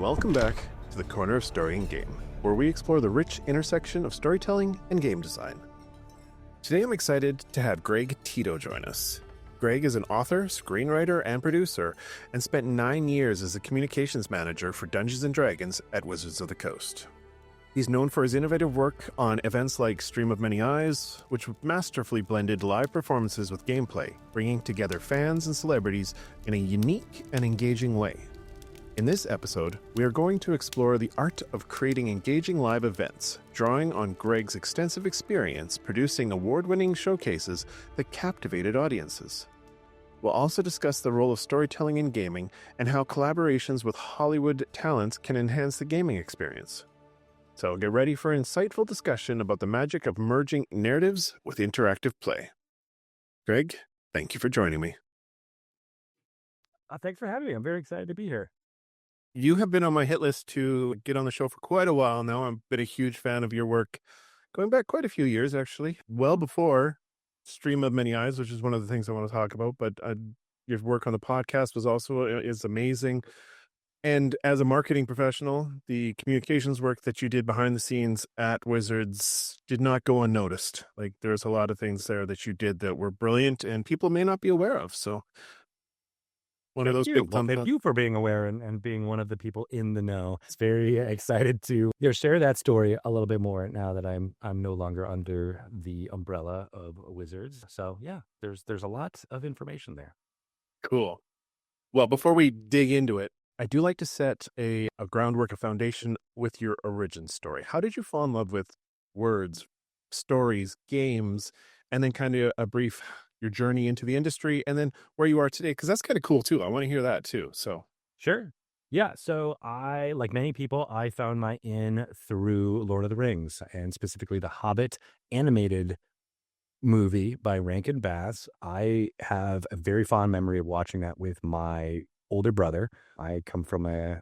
Welcome back to the Corner of Story and Game, where we explore the rich intersection of storytelling and game design. Today I'm excited to have Greg Tito join us. Greg is an author, screenwriter, and producer, and spent 9 years as a communications manager for Dungeons & Dragons at Wizards of the Coast. He's known for his innovative work on events like Stream of Many Eyes, which masterfully blended live performances with gameplay, bringing together fans and celebrities in a unique and engaging way. In this episode, we are going to explore the art of creating engaging live events, drawing on Greg's extensive experience producing award-winning showcases that captivated audiences. We'll also discuss the role of storytelling in gaming and how collaborations with Hollywood talents can enhance the gaming experience. So get ready for an insightful discussion about the magic of merging narratives with interactive play. Greg, thank you for joining me. Thanks for having me. I'm very excited to be here. You have been on my hit list to get on the show for quite a while now. I've been a huge fan of your work, going back quite a few years, actually, well before Stream of Many Eyes, which is one of the things I want to talk about. But your work on the podcast is amazing. And as a marketing professional, the communications work that you did behind the scenes at Wizards did not go unnoticed. Like, there's a lot of things there that you did that were brilliant and people may not be aware of. So Thank you for being aware and being one of the people in the know. It's very excited to share that story a little bit more now that I'm no longer under the umbrella of Wizards. So yeah, there's a lot of information there. Cool. Well, before we dig into it, I do like to set a groundwork, a foundation with your origin story. How did you fall in love with words, stories, games, and then kind of a brief your journey into the industry and then where you are today? Because that's kind of cool too. I want to hear that too. So Sure. Yeah. So I, like many people, I found my in through Lord of the Rings, and specifically the Hobbit animated movie by Rankin Bass. I have a very fond memory of watching that with my older brother. I come from a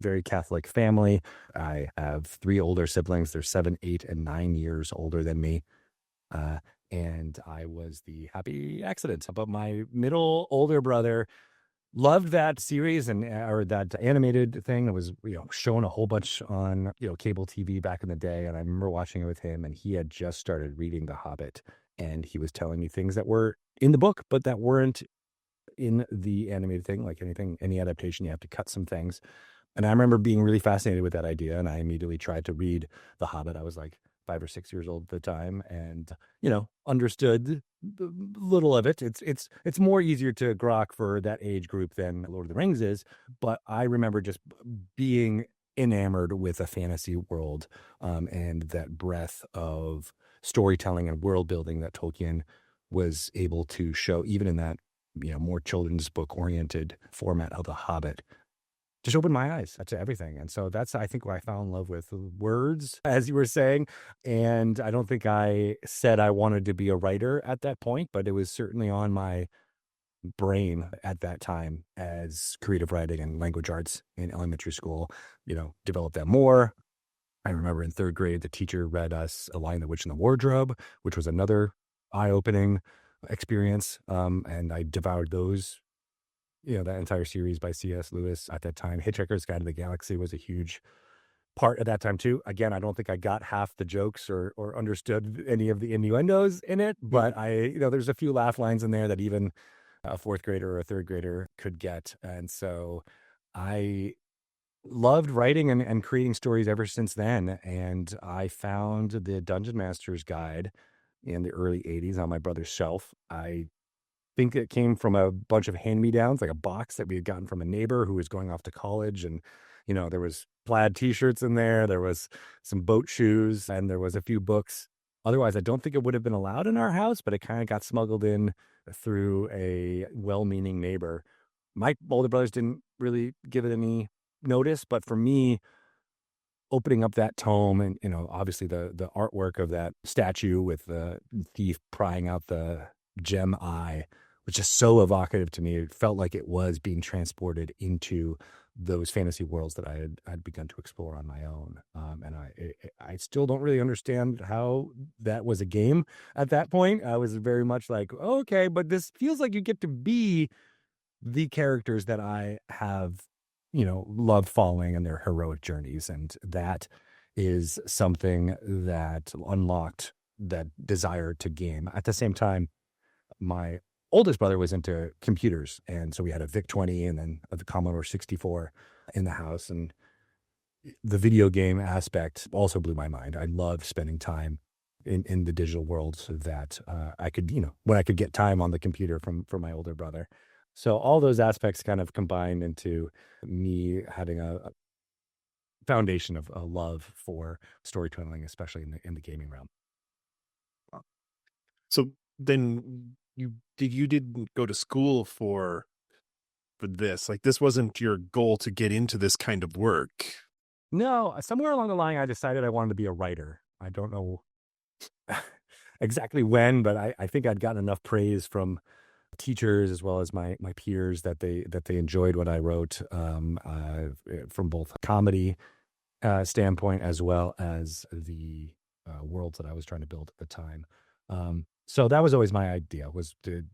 very Catholic family. I have 3 older siblings. They're 7, 8, and 9 years older than me. And I was the happy accident. But my middle older brother loved that series or that animated thing that was shown a whole bunch on cable TV back in the day. And I remember watching it with him, and he had just started reading The Hobbit, and he was telling me things that were in the book but that weren't in the animated thing. Like any adaptation, you have to cut some things. And I remember being really fascinated with that idea, and I immediately tried to read The Hobbit. I was like 5 or 6 years old at the time, and understood little of it. It's more easier to grok for that age group than Lord of the Rings is, but I remember just being enamored with a fantasy world, and that breadth of storytelling and world building that Tolkien was able to show, even in that more children's book oriented format of The Hobbit. Just opened my eyes to everything. And so that's, I think, why I fell in love with words, as you were saying. And I don't think I said I wanted to be a writer at that point, but it was certainly on my brain at that time as creative writing and language arts in elementary school, developed that more. I remember in 3rd grade, the teacher read us A Lion, the Witch, and the Wardrobe, which was another eye-opening experience. And I devoured those. That entire series by C.S. Lewis at that time. Hitchhiker's Guide to the Galaxy was a huge part at that time too. Again, I don't think I got half the jokes or understood any of the innuendos in it, but there's a few laugh lines in there that even a 4th grader or a 3rd grader could get. And so I loved writing and creating stories ever since then. And I found the Dungeon Master's Guide in the early 80s on my brother's shelf. I think it came from a bunch of hand-me-downs, like a box that we had gotten from a neighbor who was going off to college. And, there was plaid t-shirts in there. There was some boat shoes, and there was a few books. Otherwise, I don't think it would have been allowed in our house, but it kind of got smuggled in through a well-meaning neighbor. My older brothers didn't really give it any notice, but for me, opening up that tome and, obviously the artwork of that statue with the thief prying out the gem eye was just so evocative to me. It felt like it was being transported into those fantasy worlds that I'd begun to explore on my own. And I still don't really understand how that was a game at that point. I was very much like, okay, but this feels like you get to be the characters that I have love following in their heroic journeys. And that is something that unlocked that desire to game. At the same time, my oldest brother was into computers. And so we had a VIC 20 and then the Commodore 64 in the house. And the video game aspect also blew my mind. I love spending time in the digital world so that I could, when I could get time on the computer from my older brother. So all those aspects kind of combined into me having a foundation of a love for storytelling, especially in the gaming realm. So then you didn't go to school for this. Like, this wasn't your goal to get into this kind of work. No, somewhere along the line, I decided I wanted to be a writer. I don't know exactly when, but I think I'd gotten enough praise from teachers as well as my peers that they enjoyed what I wrote, from both a comedy standpoint as well as the worlds that I was trying to build at the time. So that was always my idea, was to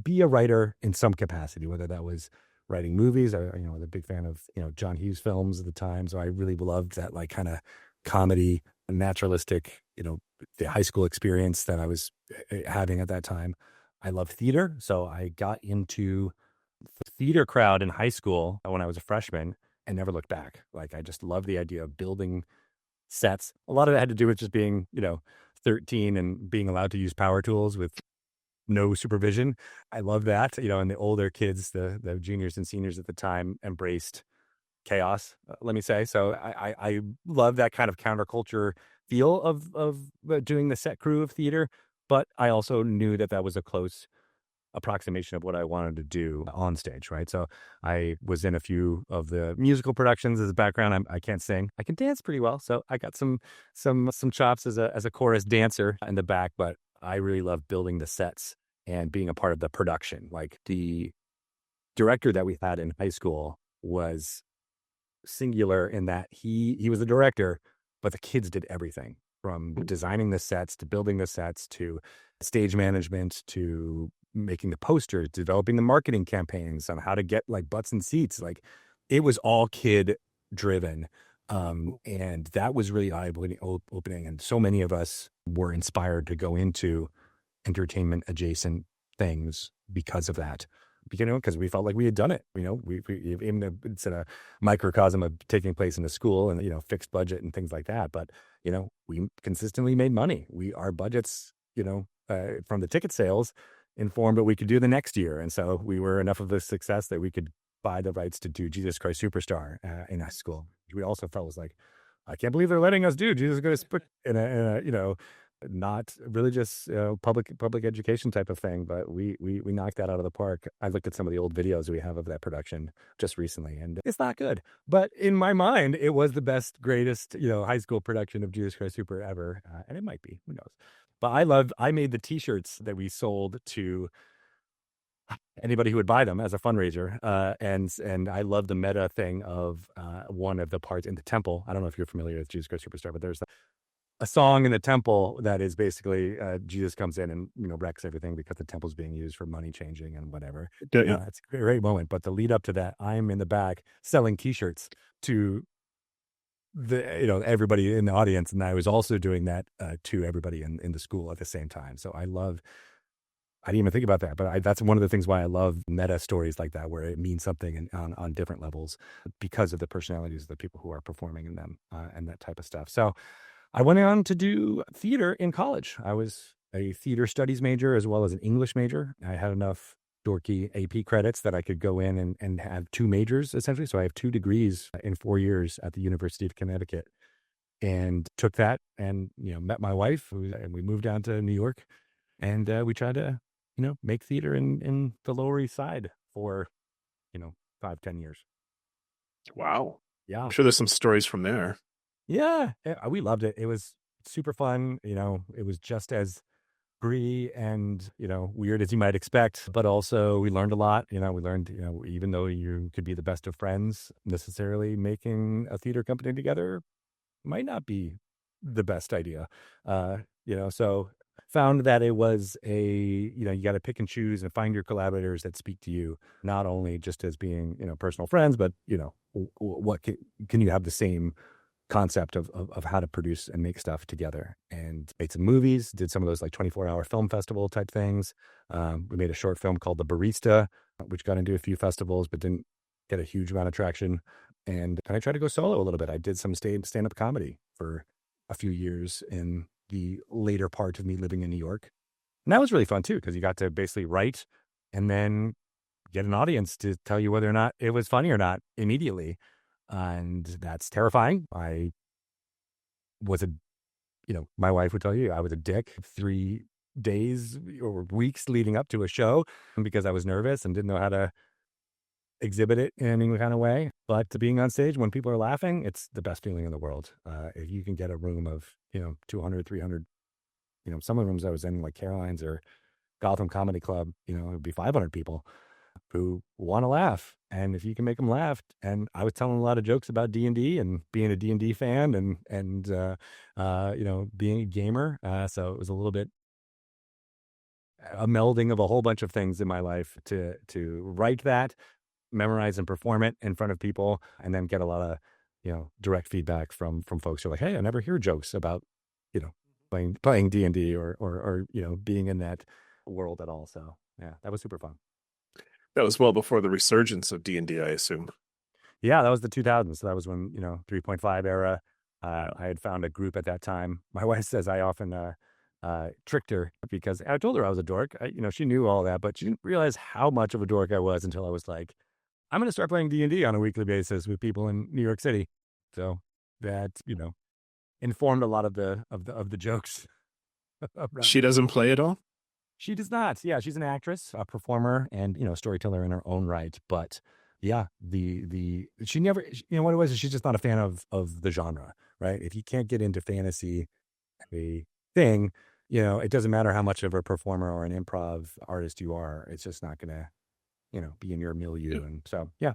be a writer in some capacity, whether that was writing movies. I was a big fan of John Hughes films at the time, so I really loved that like kind of comedy, naturalistic, the high school experience that I was having at that time. I loved theater, so I got into the theater crowd in high school when I was a freshman and never looked back. Like, I just loved the idea of building sets. A lot of it had to do with just being, 13 and being allowed to use power tools with no supervision. I love that, and the older kids, the juniors and seniors at the time, embraced chaos, let me say. So I love that kind of counterculture feel of doing the set crew of theater, but I also knew that was a close approximation of what I wanted to do on stage, right? So I was in a few of the musical productions as a background. I can't sing. I can dance pretty well, so I got some chops as a chorus dancer in the back. But I really love building the sets and being a part of the production. Like, the director that we had in high school was singular in that he was the director, but the kids did everything from designing the sets to building the sets to stage management to making the posters, developing the marketing campaigns on how to get like butts and seats. Like, it was all kid driven. And that was really eye-opening. And so many of us were inspired to go into entertainment adjacent things because of that. Because we felt like we had done it. We even though it's in a microcosm of taking place in a school and fixed budget and things like that. But we consistently made money. Our budgets, from the ticket sales, informed what we could do the next year, and so we were enough of a success that we could buy the rights to do Jesus Christ Superstar in high school. We also felt was like, I can't believe they're letting us do Jesus Christ in a not religious public education type of thing, but we knocked that out of the park. I looked at some of the old videos we have of that production just recently, and it's not good. But in my mind, it was the best, greatest high school production of Jesus Christ Super ever, and it might be. Who knows? But I made the T-shirts that we sold to anybody who would buy them as a fundraiser, and I love the meta thing of one of the parts in the temple. I don't know if you're familiar with Jesus Christ Superstar, but there's a song in the temple that is basically Jesus comes in and wrecks everything because the temple's being used for money changing and whatever. Yeah. It's a great moment. But the lead up to that, I'm in the back selling T-shirts to the everybody in the audience, and I was also doing that to everybody in the school at the same time. So I didn't even think about that, but that's one of the things why I love meta stories like that, where it means something on different levels because of the personalities of the people who are performing in them and that type of stuff. So I went on to do theater in college. I was a theater studies major as well as an English major. I had enough dorky AP credits that I could go in and have two majors, essentially. So I have 2 degrees in 4 years at the University of Connecticut, and took that and, met my wife, and we moved down to New York, and we tried to, make theater in the Lower East Side for, 5-10 years. Wow. Yeah. I'm sure there's some stories from there. Yeah. We loved it. It was super fun. It was just as free and, weird as you might expect, but also we learned a lot. We learned, even though you could be the best of friends, necessarily making a theater company together might not be the best idea. So found that it was you got to pick and choose and find your collaborators that speak to you, not only just as being, personal friends, but, what can you have the same concept of how to produce and make stuff together, and made some movies, did some of those like 24-hour film festival type things. We made a short film called The Barista, which got into a few festivals, but didn't get a huge amount of traction. And I tried to go solo a little bit. I did some stand-up comedy for a few years in the later part of me living in New York. And that was really fun too, because you got to basically write and then get an audience to tell you whether or not it was funny or not immediately. And that's terrifying. I was my wife would tell you I was a dick 3 days or weeks leading up to a show because I was nervous and didn't know how to exhibit it in any kind of way. But being on stage when people are laughing, it's the best feeling in the world. If you can get a room of, 200, 300, some of the rooms I was in, like Caroline's or Gotham Comedy Club, it would be 500 people who want to laugh. And if you can make them laugh, and I was telling a lot of jokes about D&D and being a D&D fan and being a gamer. So it was a little bit a melding of a whole bunch of things in my life to write that, memorize and perform it in front of people, and then get a lot of, direct feedback from folks who are like, hey, I never hear jokes about, playing D&D or being in that world at all. So yeah, that was super fun. That was well before the resurgence of D&D, I assume. Yeah, that was the 2000s. So that was when, 3.5 era. I had found a group at that time. My wife says I often tricked her because I told her I was a dork. She knew all that, but she didn't realize how much of a dork I was until I was like, I'm going to start playing D&D on a weekly basis with people in New York City. So that, informed a lot of the jokes. She doesn't play at all? She does not. Yeah, she's an actress, a performer, and storyteller in her own right. But yeah, she never. What it was is she's just not a fan of the genre, right? If you can't get into fantasy, a thing, it doesn't matter how much of a performer or an improv artist you are. It's just not gonna, be in your milieu. And so yeah,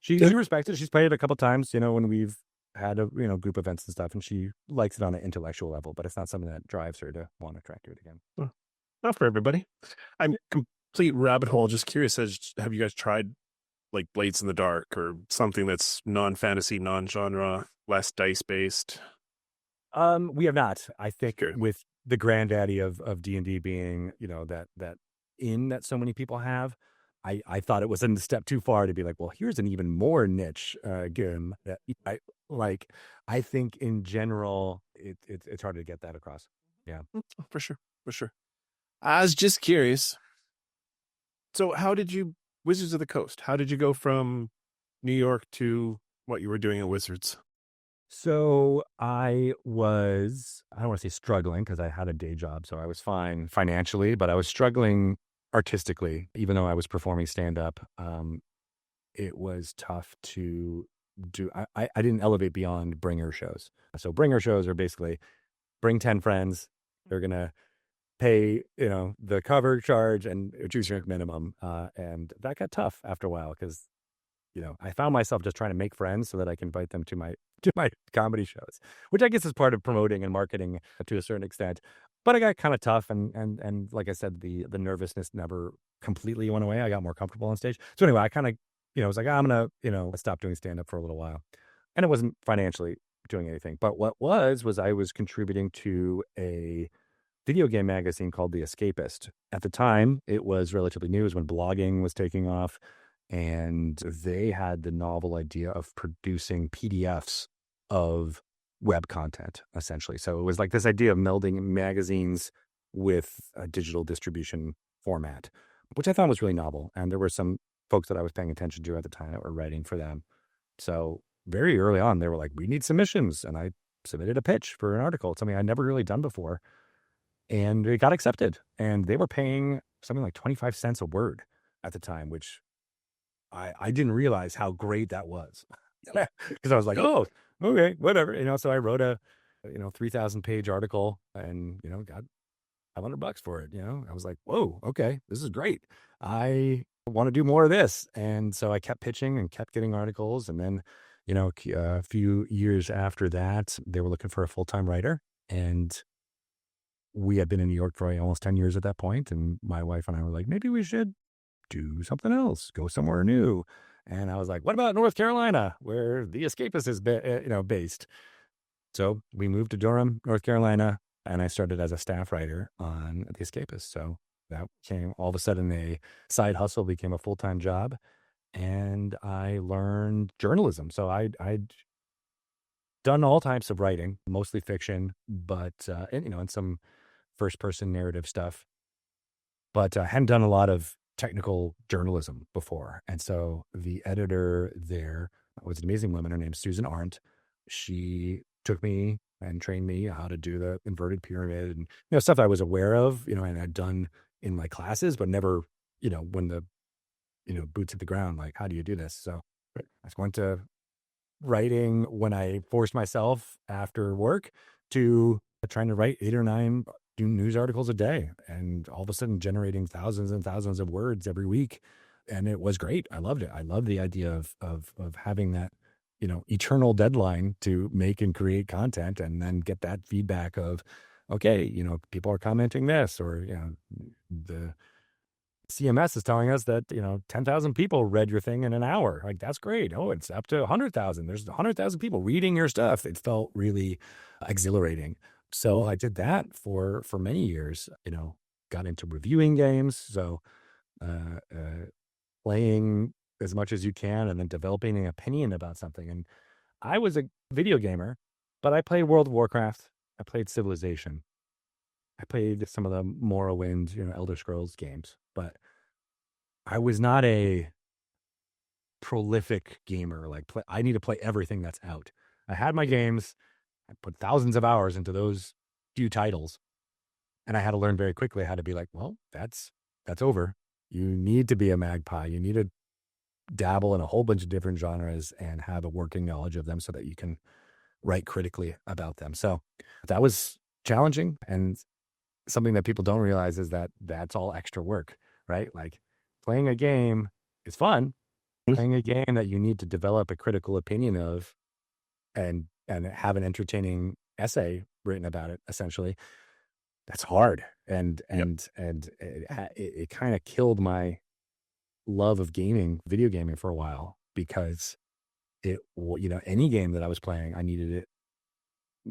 she respects it. She's played it a couple times, when we've had a group events and stuff, and she likes it on an intellectual level, but it's not something that drives her to want to try to do it again. Well, not for everybody. I'm complete rabbit hole. Just curious, have you guys tried like Blades in the Dark or something that's non-fantasy, non-genre, less dice-based? We have not. I think Sure. with the granddaddy of D&D being, that so many people have, I thought it was a step too far to be like, well, here's an even more niche game that I like. I think in general, it's hard to get that across. Yeah, For sure. I was just curious. So Wizards of the Coast, how did you go from New York to what you were doing at Wizards? So I don't want to say struggling because I had a day job, so I was fine financially, but I was struggling artistically, even though I was performing stand-up. It was tough to do. I didn't elevate beyond bringer shows. So bringer shows are basically bring 10 friends. They're going to pay, the cover charge and choose your minimum. And that got tough after a while because, I found myself just trying to make friends so that I can invite them to my comedy shows, which I guess is part of promoting and marketing to a certain extent. But it got kind of tough. And like I said, the nervousness never completely went away. I got more comfortable on stage. So anyway, I kind of, was like, I'm going to stop doing stand-up for a little while. And it wasn't financially doing anything. But what was I was contributing to a video game magazine called The Escapist. At the time, it was relatively new. It was when blogging was taking off. And they had the novel idea of producing PDFs of web content, essentially. So it was like this idea of melding magazines with a digital distribution format, which I thought was really novel. And there were some folks that I was paying attention to at the time that were writing for them. So very early on, they were like, we need submissions. And I submitted a pitch for an article, something I'd never really done before. And it got accepted. And they were paying something like 25 cents a word at the time, which I didn't realize how great that was. Because I was like, oh, okay, whatever. So I wrote a 3,000 page article and, got $500 for it. I was like, whoa, okay, this is great. I want to do more of this. And so I kept pitching and kept getting articles. And then, a few years after that, they were looking for a full-time writer. And we had been in New York for almost 10 years at that point. And my wife and I were like, maybe we should do something else, go somewhere new. And I was like, what about North Carolina, where The Escapist is, based? So we moved to Durham, North Carolina, and I started as a staff writer on The Escapist. So that came all of a sudden a side hustle, became a full-time job, and I learned journalism. So I'd done all types of writing, mostly fiction, but and some first-person narrative stuff, but I hadn't done a lot of technical journalism before. And so the editor there was an amazing woman. Her name's Susan Arndt. She took me and trained me how to do the inverted pyramid and stuff I was aware of, and I'd done in my classes, but never, when the boots hit the ground, like, how do you do this? So I went to writing when I forced myself after work to trying to write 8 or 9 news articles a day, and all of a sudden generating thousands and thousands of words every week. And it was great. I loved it. I loved the idea of having that, eternal deadline to make and create content, and then get that feedback of, okay, people are commenting this, or, the CMS is telling us that, 10,000 people read your thing in an hour. Like, that's great. Oh, it's up to 100,000. There's 100,000 people reading your stuff. It felt really exhilarating. So I did that for many years, got into reviewing games. So playing as much as you can and then developing an opinion about something. And I was a video gamer, but I played World of Warcraft. I played Civilization. I played some of the Morrowind, Elder Scrolls games, but I was not a prolific gamer. Like, I need to play everything that's out. I had my games. I put thousands of hours into those few titles, and I had to learn very quickly how to be like, well, that's over. You need to be a magpie. You need to dabble in a whole bunch of different genres and have a working knowledge of them so that you can write critically about them. So that was challenging, and something that people don't realize is that that's all extra work, right? Like, playing a game is fun. Playing a game that you need to develop a critical opinion of and have an entertaining essay written about it, essentially, that's hard. And it kind of killed my love of video gaming for a while, because any game that I was playing, I needed it.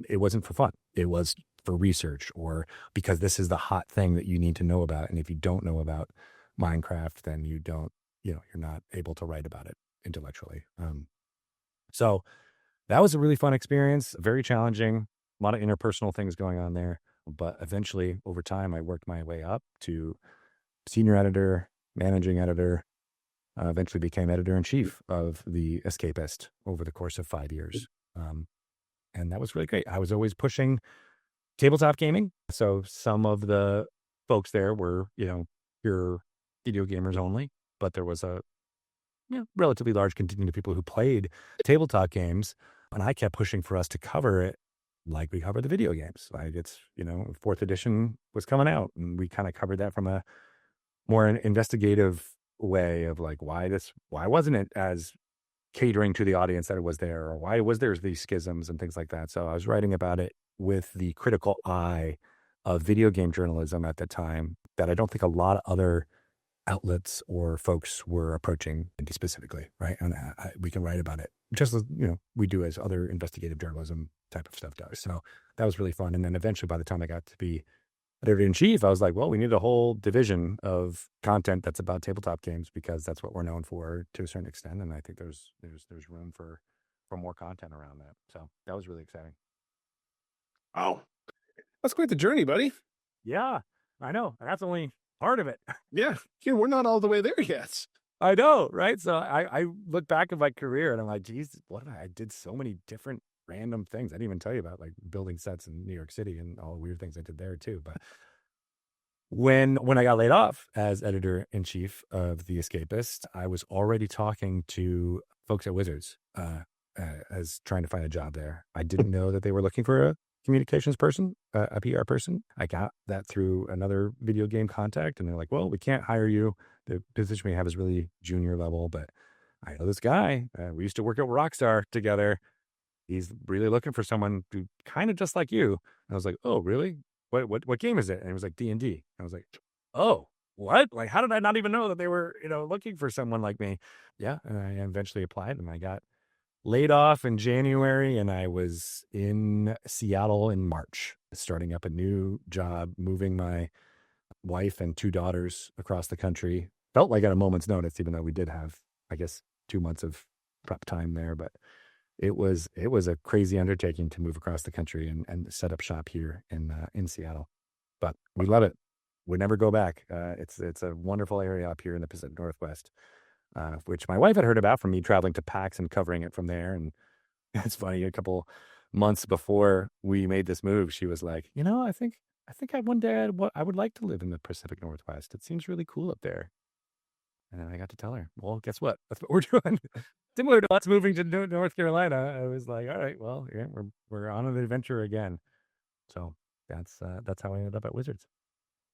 It wasn't for fun. It was for research, or because this is the hot thing that you need to know about. And if you don't know about Minecraft, then you don't, you're not able to write about it intellectually. So that was a really fun experience, very challenging, a lot of interpersonal things going on there. But eventually, over time, I worked my way up to senior editor, managing editor, eventually became editor-in-chief of The Escapist over the course of 5 years. And that was really great. I was always pushing tabletop gaming. So some of the folks there were, pure video gamers only, but there was a relatively large contingent of people who played tabletop games. And I kept pushing for us to cover it like we cover the video games. Like, it's, 4th edition was coming out, and we kind of covered that from a more investigative way of like, why wasn't it as catering to the audience that it was there, or why was there these schisms and things like that. So I was writing about it with the critical eye of video game journalism at the time that I don't think a lot of other outlets or folks were approaching specifically, right? And we can write about it just as, we do as other investigative journalism type of stuff does. So that was really fun. And then eventually, by the time I got to be editor-in-chief, I was like, well, we need a whole division of content that's about tabletop games, because that's what we're known for to a certain extent. And I think there's room for more content around that. So that was really exciting. Oh, that's quite the journey, buddy. Yeah, I know. That's only part of it. Yeah, we're not all the way there yet. I know, right? So I look back at my career and I'm like, geez, I did so many different random things. I didn't even tell you about, like, building sets in New York City and all the weird things I did there too. But when I got laid off as editor-in-chief of The Escapist, I was already talking to folks at Wizards as trying to find a job there. I didn't know that they were looking for a communications person, a PR person. I got that through another video game contact, and they're like, well, we can't hire you. The position we have is really junior level, but I know this guy. We used to work at Rockstar together. He's really looking for someone who kind of just like you. And I was like, oh, really? What game is it? And it was like D&D. I was like, oh, what? Like, how did I not even know that they were, looking for someone like me? Yeah. And I eventually applied and I got laid off in January and I was in Seattle in March, starting up a new job, moving my wife and 2 daughters across the country. Felt like at a moment's notice, even though we did have, I guess, 2 months of prep time there. But it was a crazy undertaking to move across the country and set up shop here in Seattle. But we love it. We never go back. It's a wonderful area up here in the Pacific Northwest, which my wife had heard about from me traveling to PAX and covering it from there. And it's funny, a couple months before we made this move, she was like, I think one day I would like to live in the Pacific Northwest. It seems really cool up there. And then I got to tell her, well, guess what? That's what we're doing. Similar to us moving to North Carolina, I was like, all right, well, yeah, we're on an adventure again. So that's how I ended up at Wizards.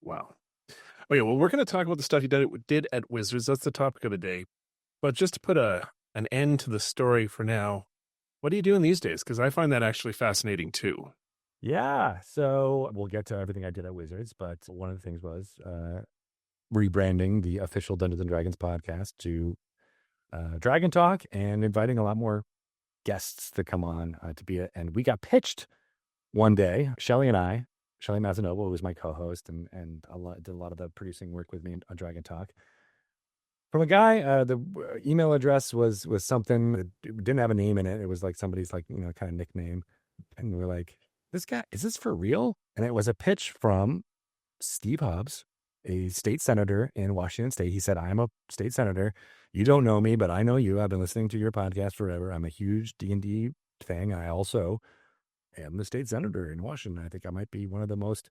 Wow. Okay, well, we're going to talk about the stuff you did at Wizards. That's the topic of the day. But just to put an end to the story for now, what are you doing these days? Because I find that actually fascinating too. Yeah. So we'll get to everything I did at Wizards, but one of the things was rebranding the official Dungeons and Dragons podcast to Dragon Talk and inviting a lot more guests to come on to be it. And we got pitched one day, Shelly Mazzanoble, who was my co-host and did a lot of the producing work with me on Dragon Talk. From a guy, the email address was something that didn't have a name in it. It was like somebody's like, kind of nickname. And we're like, this guy, is this for real? And it was a pitch from Steve Hobbs, a state senator in Washington State. He said, I'm a state senator. You don't know me, but I know you. I've been listening to your podcast forever. I'm a huge D&D fan. I also am the state senator in Washington. I think I might be one of the most,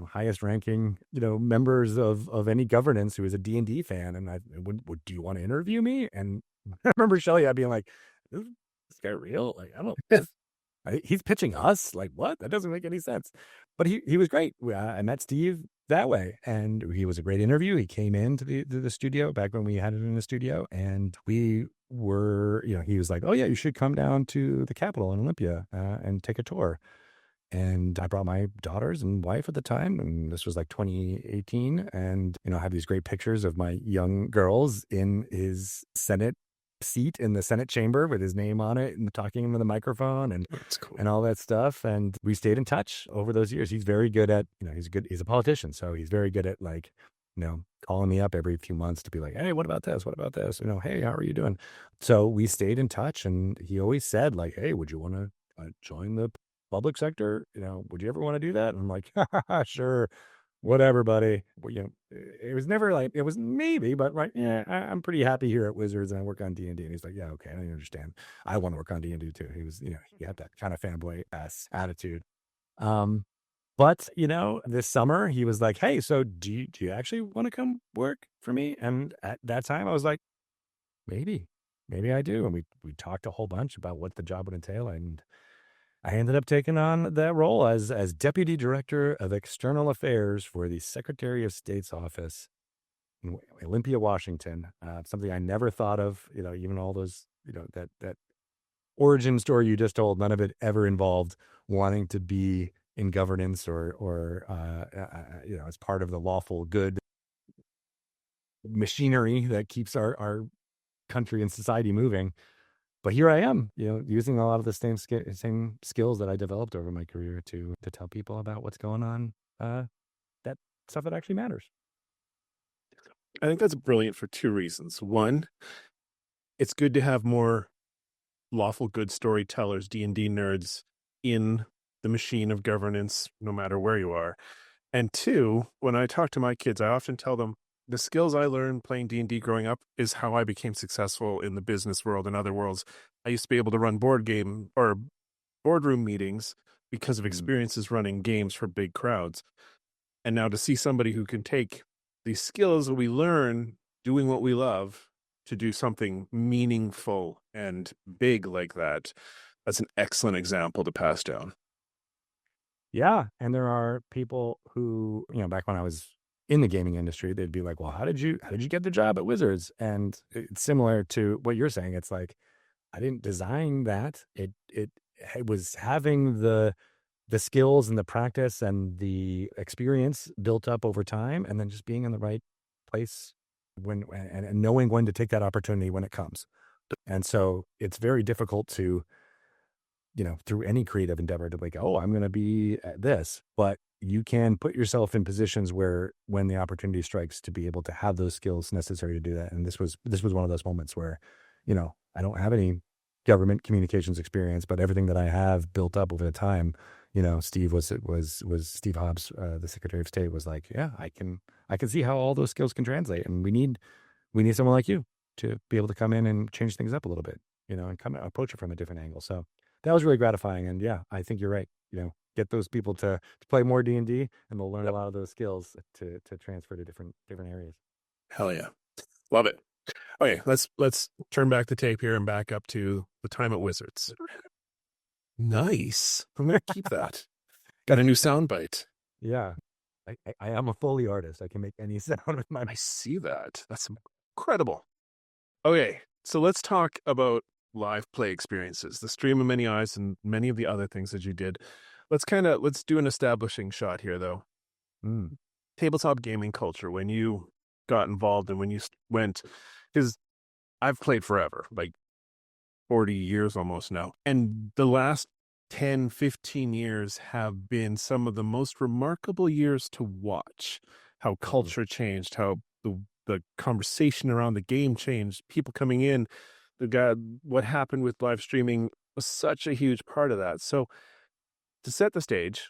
highest ranking, members of any governance who is a D&D fan. And do you want to interview me? And I remember Shelly, I'd being like, is this guy real? Like, I don't, he's pitching us. Like, what? That doesn't make any sense. But he was great. I met Steve that way, and he was a great interview. He came into the studio back when we had it in the studio, and we were, he was like, oh yeah, you should come down to the Capitol in Olympia and take a tour. And I brought my daughters and wife at the time, and this was like 2018. And, I have these great pictures of my young girls in his Senate seat in the Senate chamber with his name on it and talking into the microphone and That's cool. and all that stuff. And we stayed in touch over those years. He's very good at, he's a politician. So he's very good at like, calling me up every few months to be like, hey, what about this? What about this? Hey, how are you doing? So we stayed in touch, and he always said like, hey, would you want to join the public sector? Would you ever want to do that? And I'm like, sure. Whatever, buddy. Well, it was never like, it was maybe, but right. Yeah, I'm pretty happy here at Wizards and I work on D&D. And he's like, yeah, okay. I understand. I want to work on D&D too. He was, he had that kind of fanboy ass attitude. But this summer he was like, hey, so do you actually want to come work for me? And at that time I was like, maybe I do. And we talked a whole bunch about what the job would entail. And I ended up taking on that role as Deputy Director of External Affairs for the Secretary of State's office in Olympia, Washington. Something I never thought of, even all those, that origin story you just told, none of it ever involved wanting to be in governance or as part of the lawful good machinery that keeps our country and society moving. But here I am, using a lot of the same skills that I developed over my career to tell people about what's going on, that stuff that actually matters. I think that's brilliant for two reasons. One, it's good to have more lawful good storytellers, D&D nerds in the machine of governance, no matter where you are. And two, when I talk to my kids, I often tell them the skills I learned playing D&D growing up is how I became successful in the business world and other worlds. I used to be able to run boardroom meetings because of experiences running games for big crowds. And now to see somebody who can take these skills that we learn doing what we love to do something meaningful and big like that, that's an excellent example to pass down. Yeah. And there are people who, back when I was in the gaming industry, they'd be like, well, how did you get the job at Wizards? And it's similar to what you're saying. It's like, I didn't design that. It was having the skills and the practice and the experience built up over time, and then just being in the right place and knowing when to take that opportunity when it comes. And so it's very difficult to, through any creative endeavor to like, oh, I'm going to be at this, but you can put yourself in positions where when the opportunity strikes to be able to have those skills necessary to do that. And this was one of those moments where, I don't have any government communications experience, but everything that I have built up over the time, Steve was Steve Hobbs, the Secretary of State, was like, yeah, I can see how all those skills can translate. And we need someone like you to be able to come in and change things up a little bit, and come approach it from a different angle. So that was really gratifying. And yeah, I think you're right. Get those people to play more D&D, and they'll learn a lot of those skills to transfer to different areas. Hell yeah. Love it. Okay, let's turn back the tape here and back up to the time at Wizards. Nice. I'm going to keep that. Got a new soundbite. Yeah. I am a Foley artist. I can make any sound with my... I see that. That's incredible. Okay, so let's talk about live play experiences, the stream of many eyes, and many of the other things that you did. Let's do an establishing shot here, though. Tabletop gaming culture, when you got involved and when you went, because I've played forever, like 40 years almost now. And the last 10, 15 years have been some of the most remarkable years to watch. How culture changed, how the conversation around the game changed, people coming in. What happened with live streaming was such a huge part of that. So to set the stage,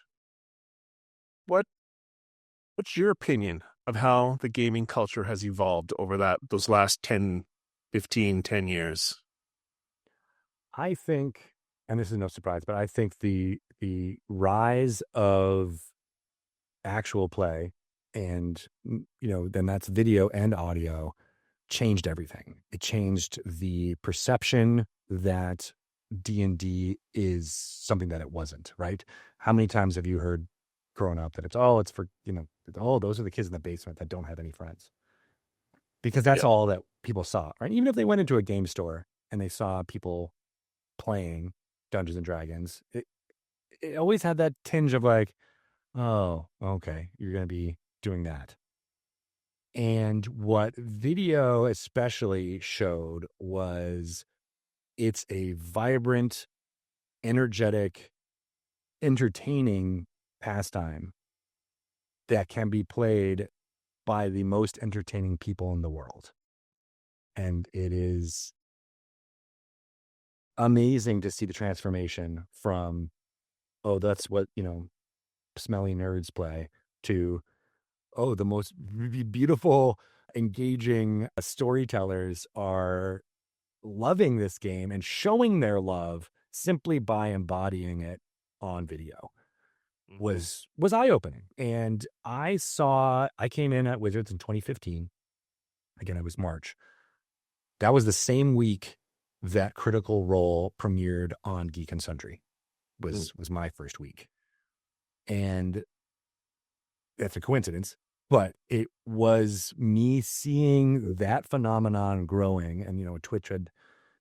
what's your opinion of how the gaming culture has evolved over those last 10 years? I think, and this is no surprise, but I think the rise of actual play and, then that's video and audio, changed everything. It changed the perception that D&D is something that it wasn't, right? How many times have you heard growing up that it's for, those are the kids in the basement that don't have any friends? Because that's all that people saw, right? Even if they went into a game store and they saw people playing Dungeons and Dragons, it always had that tinge of like, oh, okay, you're going to be doing that. And what video especially showed was it's a vibrant, energetic, entertaining pastime that can be played by the most entertaining people in the world. And it is amazing to see the transformation from, oh, that's what, smelly nerds play, to, oh, the most beautiful, engaging storytellers are loving this game and showing their love simply by embodying it on video. Was eye-opening. And I came in at Wizards in 2015. Again, it was March. That was the same week that Critical Role premiered on Geek and Sundry. Was my first week. And that's a coincidence, but it was me seeing that phenomenon growing. And, Twitch had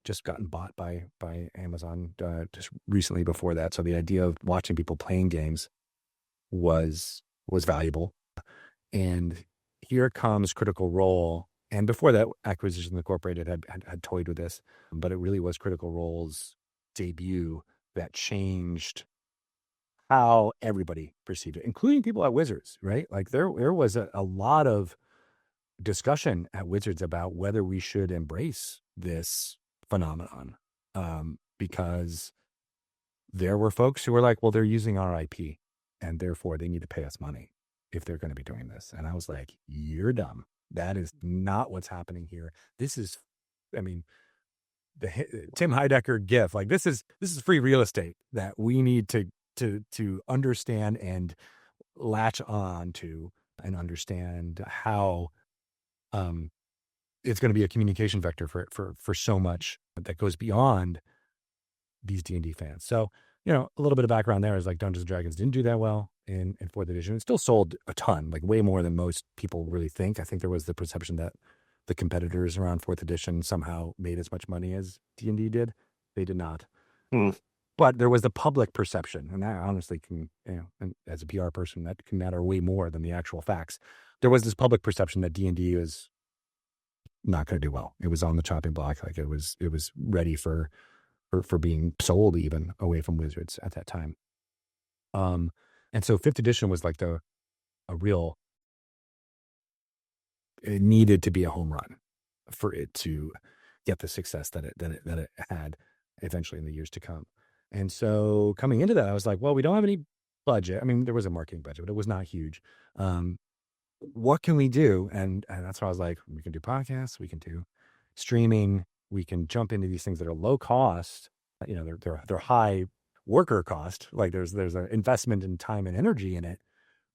just gotten bought by Amazon just recently before that. So the idea of watching people playing games was valuable. And here comes Critical Role. And before that, Acquisition Incorporated had toyed with this, but it really was Critical Role's debut that changed how everybody perceived it, including people at Wizards, right? Like there was a lot of discussion at Wizards about whether we should embrace this phenomenon, because there were folks who were like, well, they're using our IP and therefore they need to pay us money if they're going to be doing this. And I was like, you're dumb. That is not what's happening here. This is, the Tim Heidecker gif, like this is free real estate that we need to understand and latch on to and understand how it's going to be a communication vector for so much that goes beyond these D&D fans. So, a little bit of background there is like Dungeons & Dragons didn't do that well in 4th edition. It still sold a ton, like way more than most people really think. I think there was the perception that the competitors around 4th edition somehow made as much money as D&D did. They did not. But there was the public perception, and that honestly can, and as a PR person, that can matter way more than the actual facts. There was this public perception that D&D was not going to do well. It was on the chopping block, like it was ready for being sold even away from Wizards at that time. And so fifth edition was like a real, it needed to be a home run for it to get the success that it had eventually in the years to come. And so coming into that, I was like, well, we don't have any budget. I mean, there was a marketing budget, but it was not huge. What can we do? And that's why I was like, we can do podcasts, we can do streaming, we can jump into these things that are low cost. They're high worker cost. Like there's an investment in time and energy in it,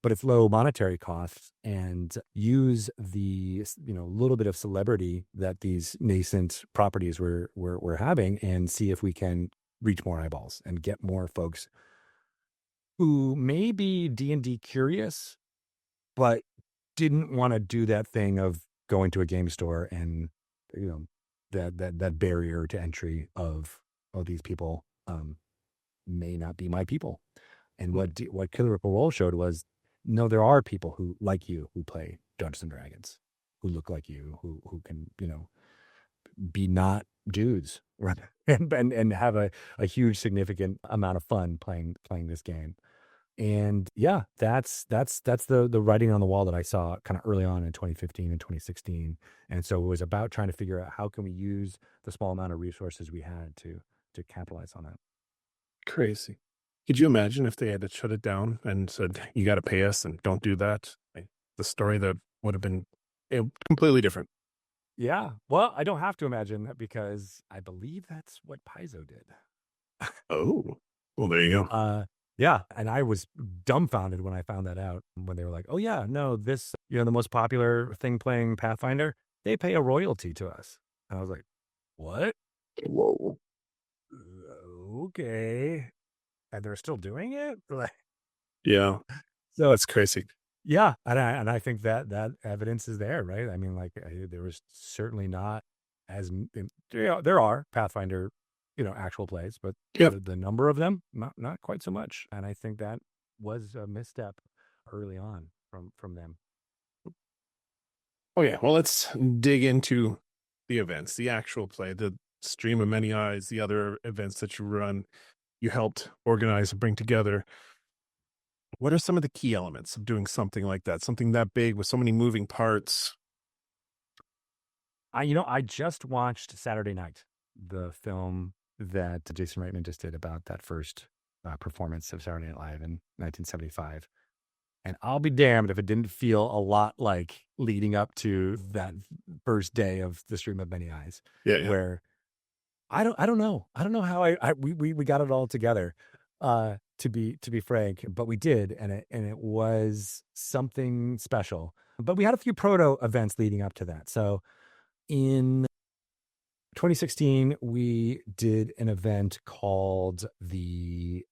but it's low monetary costs, and use the little bit of celebrity that these nascent properties were having, and see if we can reach more eyeballs and get more folks who may be D&D curious, but didn't want to do that thing of going to a game store and that barrier to entry of these people may not be my people. And what Killer Ripple Roll showed was, no, there are people who like you who play Dungeons and Dragons, who look like you, who can be not dudes, right? and have a huge significant amount of fun playing this game. And yeah, that's the writing on the wall that I saw kind of early on in 2015 and 2016. And so it was about trying to figure out how can we use the small amount of resources we had to capitalize on that. Crazy. Could you imagine if they had to shut it down and said, you got to pay us and don't do that? Like, the story that would have been completely different. Yeah. Well, I don't have to imagine that, because I believe that's what Paizo did. Oh, well, there you go. Yeah. And I was dumbfounded when I found that out, when they were like, oh yeah, no, this, the most popular thing playing Pathfinder, they pay a royalty to us. And I was like, what? Whoa. Okay. And they're still doing it? Like, Yeah. so That's crazy. yeah. And I think that evidence is there, right? I mean, like, there was certainly not there are Pathfinder, actual plays, but the number of them, not quite so much. And I think that was a misstep early on from them. Oh yeah. Well, let's dig into the events, the actual play, the Stream of Many Eyes, the other events that you run, you helped organize and bring together. What are some of the key elements of doing something like that? Something that big with so many moving parts? I just watched Saturday Night, the film that Jason Reitman just did about that first performance of Saturday Night Live in 1975. And I'll be damned if it didn't feel a lot like leading up to that first day of the Stream of Many Eyes. Yeah. Where I don't know how we got it all together, to be frank, but we did, and it was something special. But we had a few proto events leading up to that. So in 2016, we did an event called we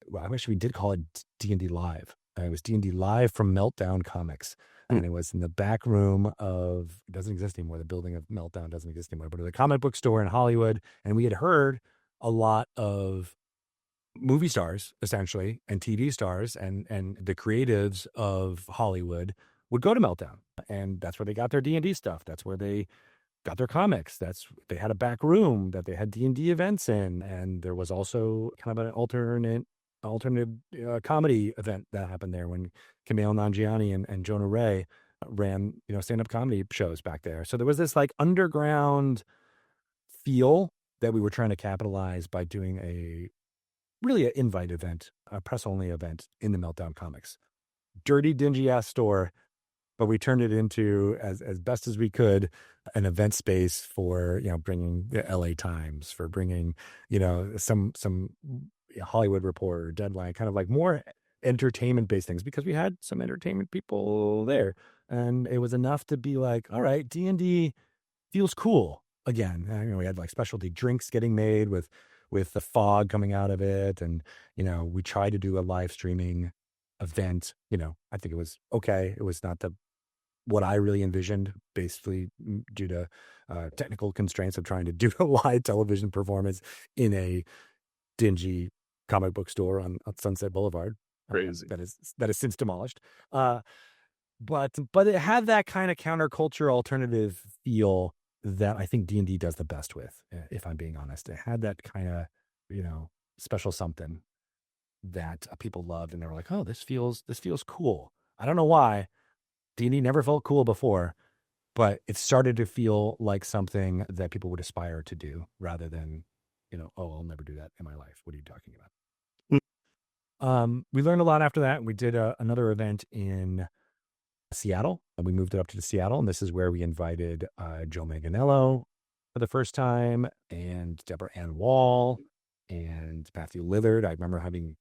did call it D&D Live. It was D&D Live from Meltdown Comics. And it was in the back room of, it doesn't exist anymore. The building of Meltdown doesn't exist anymore, but it was a comic book store in Hollywood. And we had heard a lot of movie stars, essentially, and TV stars, and the creatives of Hollywood would go to Meltdown. And that's where they got their D&D stuff. That's where they got their comics. They had a back room that they had D&D events in. And there was also kind of an alternate comedy event that happened there when Kumail Nanjiani and Jonah Ray ran, stand-up comedy shows back there. So there was this like underground feel that we were trying to capitalize by doing an invite event, a press-only event in the Meltdown Comics. Dirty, dingy-ass store, but we turned it into, as best as we could, an event space for, bringing the LA Times, for bringing, some Hollywood Reporter, Deadline, kind of like more entertainment-based things, because we had some entertainment people there. And it was enough to be like, all right, D&D feels cool again. We had like specialty drinks getting made with the fog coming out of it. And, we tried to do a live streaming event. I think it was okay. It was not what I really envisioned, basically due to technical constraints of trying to do a live television performance in a dingy comic book store on Sunset Boulevard. Crazy. That is since demolished. But it had that kind of counterculture alternative feel that I think D&D does the best with, if I'm being honest. It had that kind of, special something that people loved, and they were like, "Oh, this feels cool." I don't know why. D&D never felt cool before, but it started to feel like something that people would aspire to do rather than, "Oh, I'll never do that in my life. What are you talking about?" We learned a lot after that. We did another event in Seattle, and we moved it up to Seattle, and this is where we invited Joe Manganiello for the first time, and Deborah Ann Wall, and Matthew Lillard. I remember having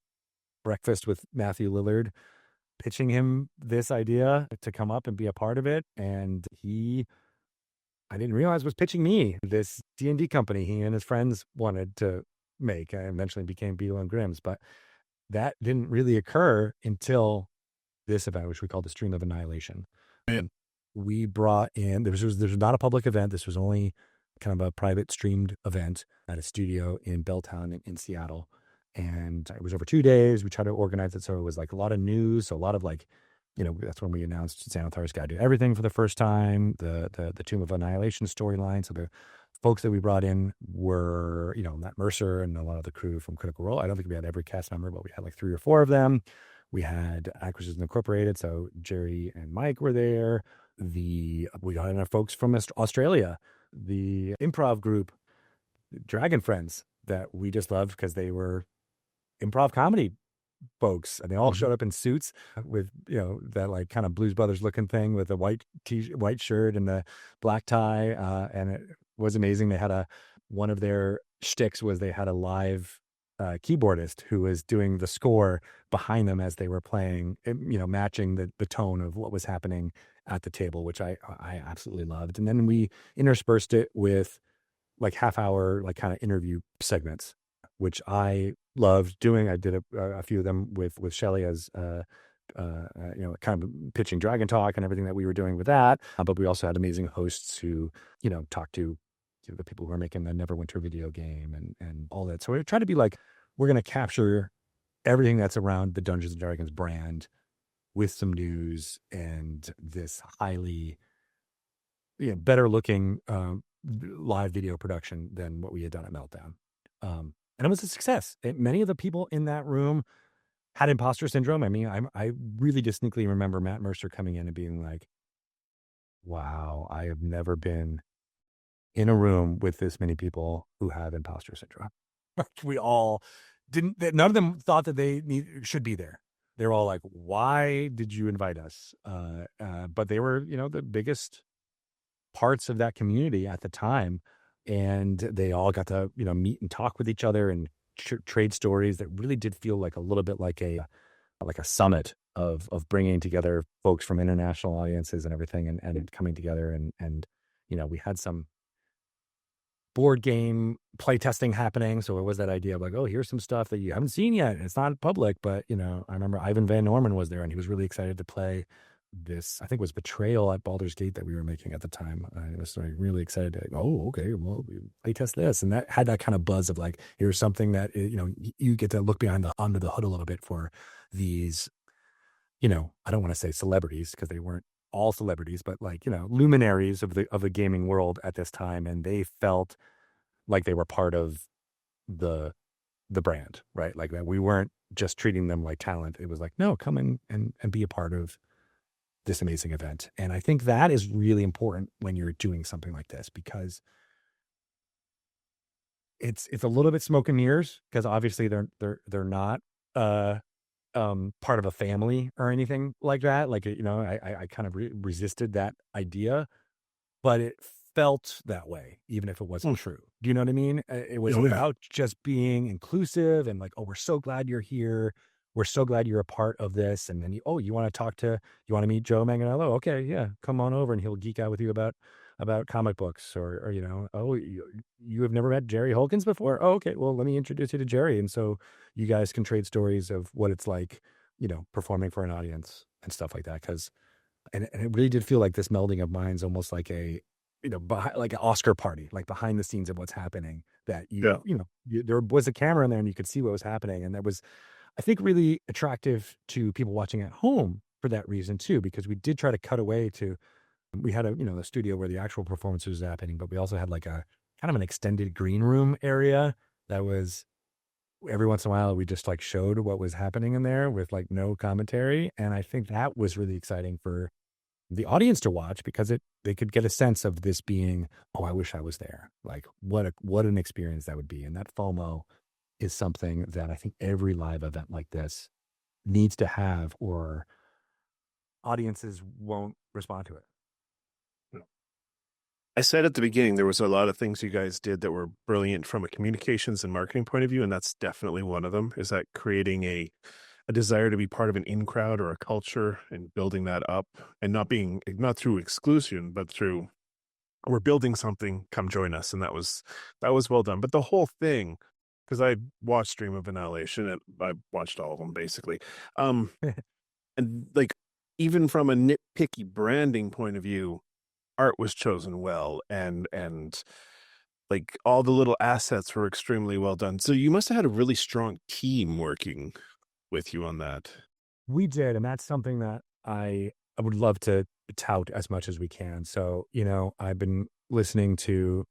breakfast with Matthew Lillard, pitching him this idea to come up and be a part of it, and I didn't realize was pitching me this D&D company he and his friends wanted to make. I eventually became Beetle and Grimm's, but that didn't really occur until this event, which we called the Stream of Annihilation. Man. We brought in, there was not a public event. This was only kind of a private streamed event at a studio in Belltown in Seattle. And it was over 2 days. We tried to organize it so it was like a lot of news. So a lot of like, that's when we announced Xanathar's Guide to Everything for the first time, the Tomb of Annihilation storyline. So the folks that we brought in were, Matt Mercer and a lot of the crew from Critical Role. I don't think we had every cast member, but we had like 3 or 4 of them. We had Acquisitions Incorporated, so Jerry and Mike were there. We had our folks from Australia, the improv group, Dragon Friends, that we just loved because they were improv comedy folks, and they all showed up in suits with that like kind of Blues Brothers looking thing with a white shirt and the black tie, and it was amazing. They had one of their shticks was they had a live keyboardist who was doing the score behind them as they were playing, matching the tone of what was happening at the table, which I absolutely loved. And then we interspersed it with like half-hour like kind of interview segments, which I loved doing. I did a few of them with Shelley as kind of pitching Dragon Talk and everything that we were doing with that. But we also had amazing hosts who talked to the people who are making the Neverwinter video game and all that. So we try to be like, we're going to capture everything that's around the Dungeons and Dragons brand with some news and this highly better looking live video production than what we had done at Meltdown. And it was a success. Many of the people in that room had imposter syndrome. I mean, I really distinctly remember Matt Mercer coming in and being like, wow, I have never been in a room with this many people who have imposter syndrome. We all none of them thought that they should be there. They're all like, why did you invite us? But they were, the biggest parts of that community at the time. And they all got to, meet and talk with each other and trade stories that really did feel like a little bit like a summit of bringing together folks from international audiences and everything and coming together. And we had some board game play testing happening. So it was that idea of like, oh, here's some stuff that you haven't seen yet. It's not public, but I remember Ivan Van Norman was there and he was really excited to play this, I think it was Betrayal at Baldur's Gate that we were making at the time. I was really excited to, oh, okay, well, we play test this. And that had that kind of buzz of like, here's something that, you get to look under the hood a little bit for these, I don't want to say celebrities because they weren't all celebrities, but like, luminaries of the gaming world at this time. And they felt like they were part of the brand, right? Like that we weren't just treating them like talent. It was like, no, come in and be a part of this amazing event. And I think that is really important when you're doing something like this, because it's a little bit smoke and mirrors, because obviously they're not part of a family or anything like that. Like, I kind of resisted that idea, but it felt that way, even if it wasn't true. Do you know what I mean? It was about just being inclusive and like, oh, we're so glad you're here. We're so glad you're a part of this. And then you want to meet Joe Manganiello? Okay, yeah, come on over, and he'll geek out with you about comic books, or oh, you have never met Jerry Holkins before? Oh, okay, well, let me introduce you to Jerry, and so you guys can trade stories of what it's like, performing for an audience and stuff like that. And it really did feel like this melding of minds, almost like a behind, like an Oscar party, like behind the scenes of what's happening, that Yeah. there was a camera in there and you could see what was happening. And that was, I think, really attractive to people watching at home for that reason too, because we did try to cut away to, we had the studio where the actual performance was happening, but we also had like a kind of an extended green room area that was, every once in a while we just like showed what was happening in there with like no commentary. And I think that was really exciting for the audience to watch, because they could get a sense of this being, oh, I wish I was there. Like what an experience that would be. And that FOMO is something that I think every live event like this needs to have, or audiences won't respond to it. I said at the beginning there was a lot of things you guys did that were brilliant from a communications and marketing point of view, and that's definitely one of them. Is that creating a desire to be part of an in crowd or a culture and building that up, and not through exclusion, but through, we're building something, come join us. And that was well done. But the whole thing, because I watched Stream of Annihilation and I watched all of them basically, and like, even from a nitpicky branding point of view, art was chosen well, and like all the little assets were extremely well done. So you must have had a really strong team working with you on that. We did, and that's something that I would love to tout as much as we can. So, I've been listening to,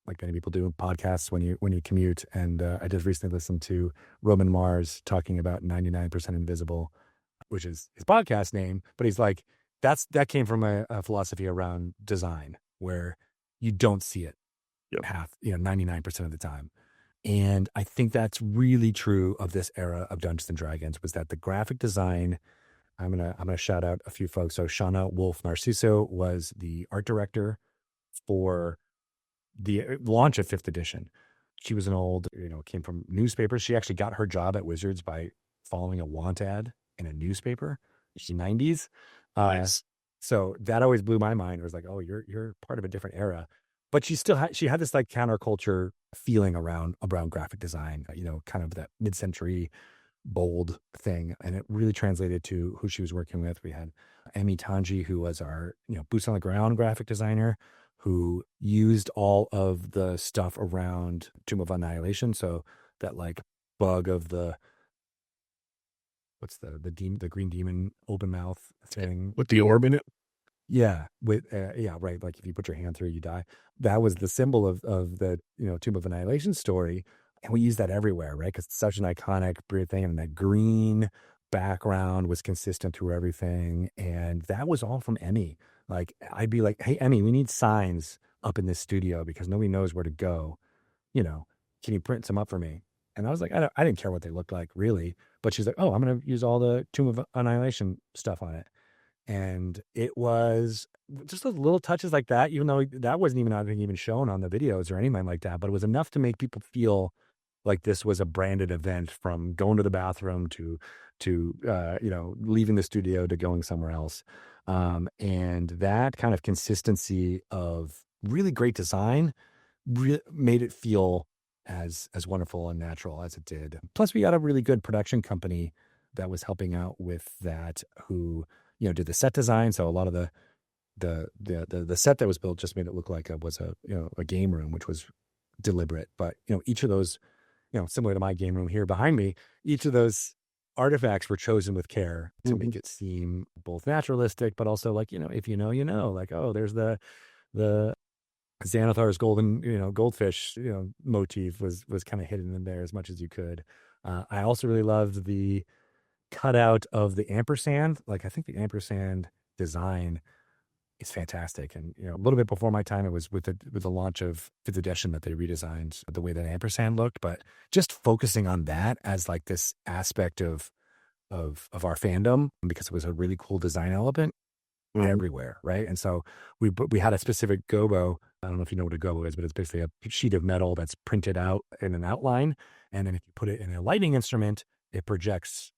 like many people do, podcasts when you commute, and I just recently listened to Roman Mars talking about 99% Invisible, which is his podcast name, but he's like, that came from a philosophy around design where you don't see it Yep. 99% of the time. And I think that's really true of this era of Dungeons and Dragons, was that the graphic design, I'm gonna shout out a few folks. So Shauna Wolf Narciso was the art director for the launch of 5th edition. She was an old, came from newspapers. She actually got her job at Wizards by following a want ad in a newspaper in the 90s. Nice. So that always blew my mind. It was like, oh, you're part of a different era. But she had this like counterculture feeling around graphic design, kind of that mid-century bold thing. And it really translated to who she was working with. We had Emi Tanji, who was our, boots on the ground graphic designer, who used all of the stuff around Tomb of Annihilation. So that like bug of what's the green demon open mouth thing With the orb in it. Yeah, right. Like if you put your hand through, you die. That was the symbol of the Tomb of Annihilation story, and we use that everywhere, right? Because it's such an iconic weird thing, and that green background was consistent through everything, and that was all from Emmy. Like I'd be like, "Hey, Emmy, we need signs up in this studio because nobody knows where to go. Can you print some up for me?" And I was like, I didn't care what they looked like really, but she's like, "Oh, I'm gonna use all the Tomb of Annihilation stuff on it." And it was just those little touches like that, even though that wasn't even, I think, even shown on the videos or anything like that, but it was enough to make people feel like this was a branded event, from going to the bathroom to leaving the studio to going somewhere else. And that kind of consistency of really great design made it feel as wonderful and natural as it did. Plus, we got a really good production company that was helping out with that, who did the set design. So a lot of the set that was built just made it look like it was a game room, which was deliberate. But each of those, similar to my game room here behind me, each of those artifacts were chosen with care to make it seem both naturalistic, but also like, if like, oh, there's the Xanathar's golden, goldfish, motif was kind of hidden in there as much as you could. I also really loved the cutout of the ampersand. Like I think the ampersand design is fantastic. And a little bit before my time, it was with the launch of 5th edition that they redesigned the way that ampersand looked. But just focusing on that as like this aspect of our fandom, because it was a really cool design element everywhere, right? And so we had a specific gobo. I don't know if you know what a gobo is, but it's basically a sheet of metal that's printed out in an outline, and then if you put it in a lighting instrument, it projects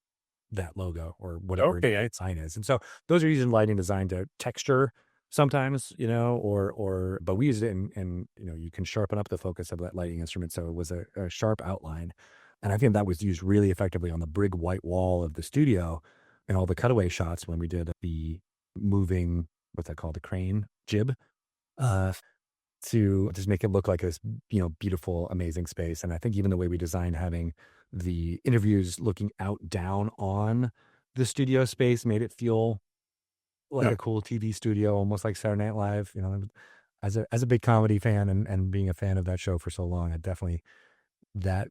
that logo or whatever sign is. And so those are using lighting design to texture sometimes, but we used it and you can sharpen up the focus of that lighting instrument. So it was a sharp outline. And I think that was used really effectively on the big white wall of the studio and all the cutaway shots when we did the moving, what's that called? The crane jib. to just make it look like this, beautiful, amazing space. And I think even the way we designed having the interviews looking out down on the studio space made it feel like Yeah. a cool TV studio, almost like Saturday Night Live. As a big comedy fan and being a fan of that show for so long, I definitely that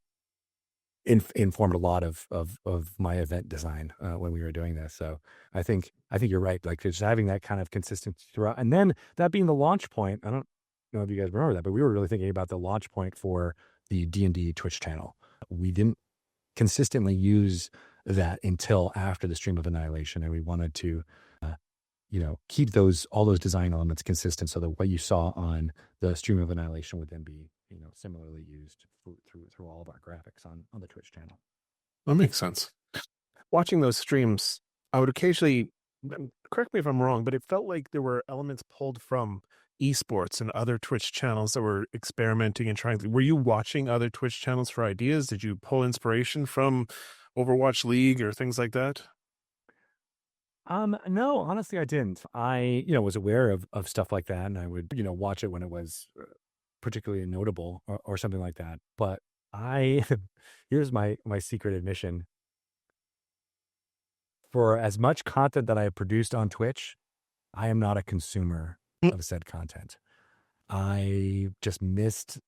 informed a lot of my event design when we were doing this. So I think you're right. Like just having that kind of consistency throughout, and then that being the launch point. I don't know if you guys remember that, but we were really thinking about the launch point for the D&D Twitch channel. We didn't consistently use that until after the Stream of Annihilation, and we wanted to keep all those design elements consistent so that what you saw on the Stream of Annihilation would then be, similarly used through all of our graphics on the Twitch channel. That makes sense. Watching those streams, I would occasionally, correct me if I'm wrong, but it felt like there were elements pulled from esports and other Twitch channels that were experimenting and trying. Were you watching other Twitch channels for ideas? Did you pull inspiration from Overwatch League or things like that? No, honestly, I didn't. I, was aware of stuff like that, and I would, watch it when it was particularly notable or something like that. But here's my secret admission. For as much content that I have produced on Twitch, I am not a consumer of said content. I just missed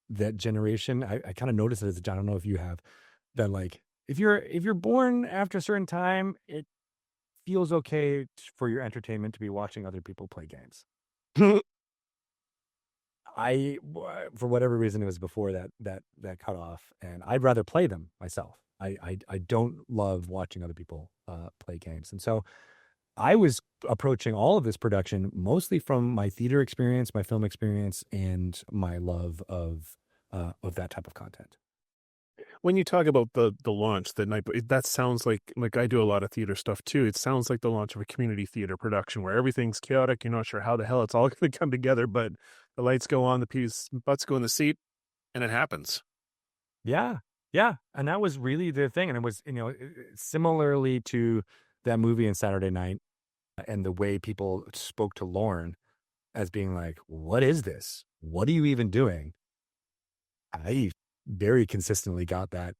that generation. I kind of noticed it as I don't know if you have that, like, if you're born after a certain time, it feels okay for your entertainment to be watching other people play games. For whatever reason, it was before that cutoff, and I'd rather play them myself. I don't love watching other people play games, and so I was approaching all of this production mostly from my theater experience, my film experience, and my love of that type of content. When you talk about the launch that night, that sounds like I do a lot of theater stuff too. It sounds like the launch of a community theater production where everything's chaotic. You're not sure how the hell it's all going to come together, but the lights go on, the butts go in the seat, and it happens. Yeah, yeah, and that was really the thing, and it was similarly to that movie in Saturday Night, and the way people spoke to Lorne as being like, "What is this? What are you even doing?" I very consistently got that